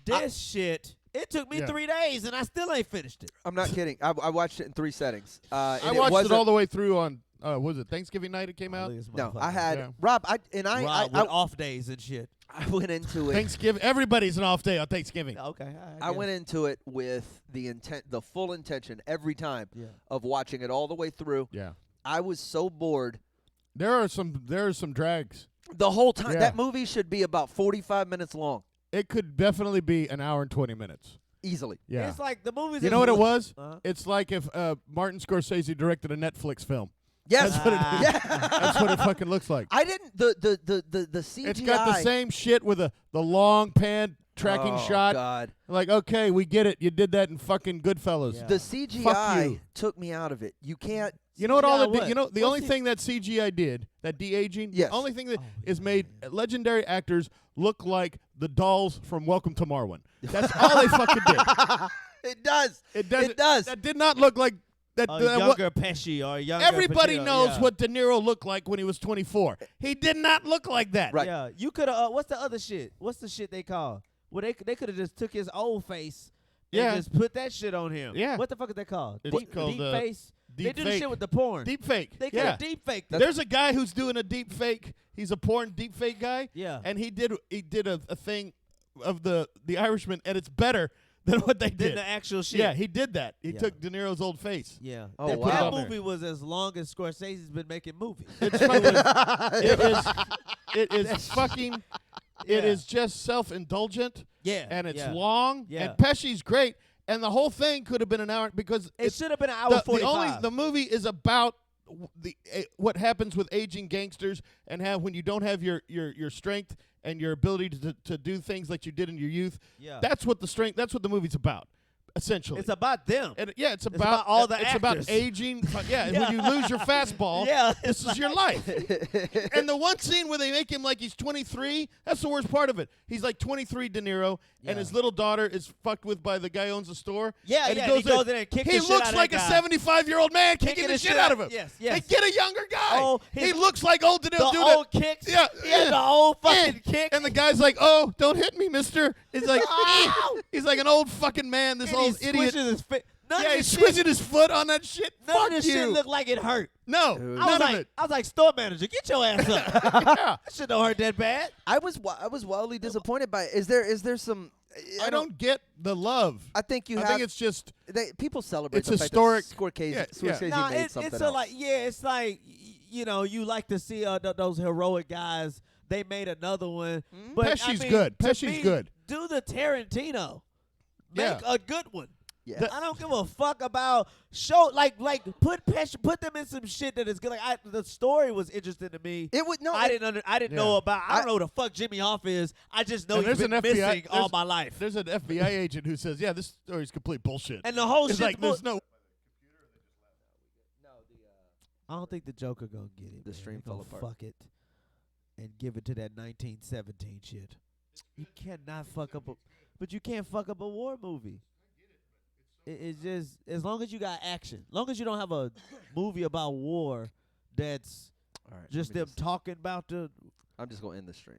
This shit. It took me Yeah. 3 days, and I still ain't finished it. I'm not kidding. I watched it in 3 settings. I And watched it wasn't- all the way through on. Was it Thanksgiving night? It came out. No, I had Yeah. Rob. Rob with I off days and shit. went into it. Thanksgiving. Everybody's an off day on Thanksgiving. Okay, I went into it with the full intention every time Yeah. of watching it all the way through. Yeah. I was so bored There are some drags. the whole time. Yeah. That movie should be about 45 minutes long, It could definitely be an hour and 20 minutes. easily. Yeah. It's like the movies. You know what it was? Uh-huh. It's like if Martin Scorsese directed a Netflix film. Yes, That's what it is. yeah. That's what it fucking looks like. I didn't. The CGI. It's got the same shit with the long pan tracking Oh, shot. God. Like, okay, we get it. You did that in fucking Goodfellas. Yeah. The Fuck CGI you. took me out of it. You can't. You know what? All Yeah, it did, what? you know, the What's only he- thing that CGI did, that de-aging, Yes. the only thing that Oh, is yeah, made yeah. legendary actors look like the dolls from Welcome to Marwen. That's all they fucking did. It does. It does. It does. That did not look like that. Younger Pesci or younger. Everybody Pacino, knows yeah. what De Niro looked like when he was 24. He did not look like that. Right. Yeah, you could have. What's the other shit? What's the shit they call? Well, they could have just took his old face and Yeah. just put that shit on him. Yeah. What the fuck is that called? It's Deep, called, deep uh, face. deep They do the fake. shit with the porn. Deep fake. They could Yeah. have deep fake. There's a guy who's doing a deep fake. He's a porn deep fake guy. Yeah. And he did a thing of the Irishman, and it's better than what they Than did. the actual shit. Yeah, he did that. He Yeah. took De Niro's old face. Yeah. Oh, that, wow. that on there. movie was as long as Scorsese's been making movies. It's fucking. It is fucking. It Yeah. is just self-indulgent. Yeah. And it's yeah. long. Yeah. And Pesci's great. And the whole thing could have been an hour because It it's should have been an hour the 45. the movie is about what happens with aging gangsters and how when you don't have your strength and your ability to do things like you did in your youth. Yeah. That's what the movie's about. essentially. It's about them. And yeah, it's about about all the It's about actors. aging. Yeah, when you lose your fastball, Yeah, this is your life. And the one scene where they make him like he's 23, that's the worst part of it. He's like 23, De Niro, and his little daughter is fucked with by the guy who owns the store. Yeah, and yeah, he goes in and kicks He the shit looks out of like that a guy. 75-year-old man kicking the shit out of him. Yes. They get a younger guy. Oh, he looks like old De Niro. The dude, old kicks. Yeah, He had the old fucking kick. And the guy's like, "Oh, don't hit me, mister." He's like, Ow! he's like an old fucking man. This And old he idiot. squishes his none Yeah, of he's this squishing shit, his foot on that shit. none Fuck of this you. shit looked like it hurt. No, Dude. none of it. I was like, store manager, get your ass up. Yeah. That shit don't hurt that bad. I was wildly disappointed by it. Is there some? I don't get the love. I think you I have. think it's just People celebrate. it's the historic. Fact that Yeah. Scorsese Nah, made something it's else. like it's like you like to see those heroic guys. They made another one, but Pesci's I mean, good. to Pesci's me, good. Do the Tarantino. Yeah. Make a good one. Yes. I don't give a fuck about show like put them in some shit that is good. Like the story was interesting to me. It would no. I didn't know about. I don't know who the fuck Jimmy Hoff is. I just know And he's there's been an FBI missing all there's- my life. There's an FBI agent who says, "Yeah, this story's complete bullshit." And the whole it's shit's like there's no. I don't think the Joker gonna get it. The man. stream They gonna fell apart. Fuck it, and give it to that 1917 shit. You cannot fuck up, but you can't fuck up a war movie. It's just as long as you got action, long as you don't have a movie about war that's All right, just let me them talking about the. I'm just gonna end the stream.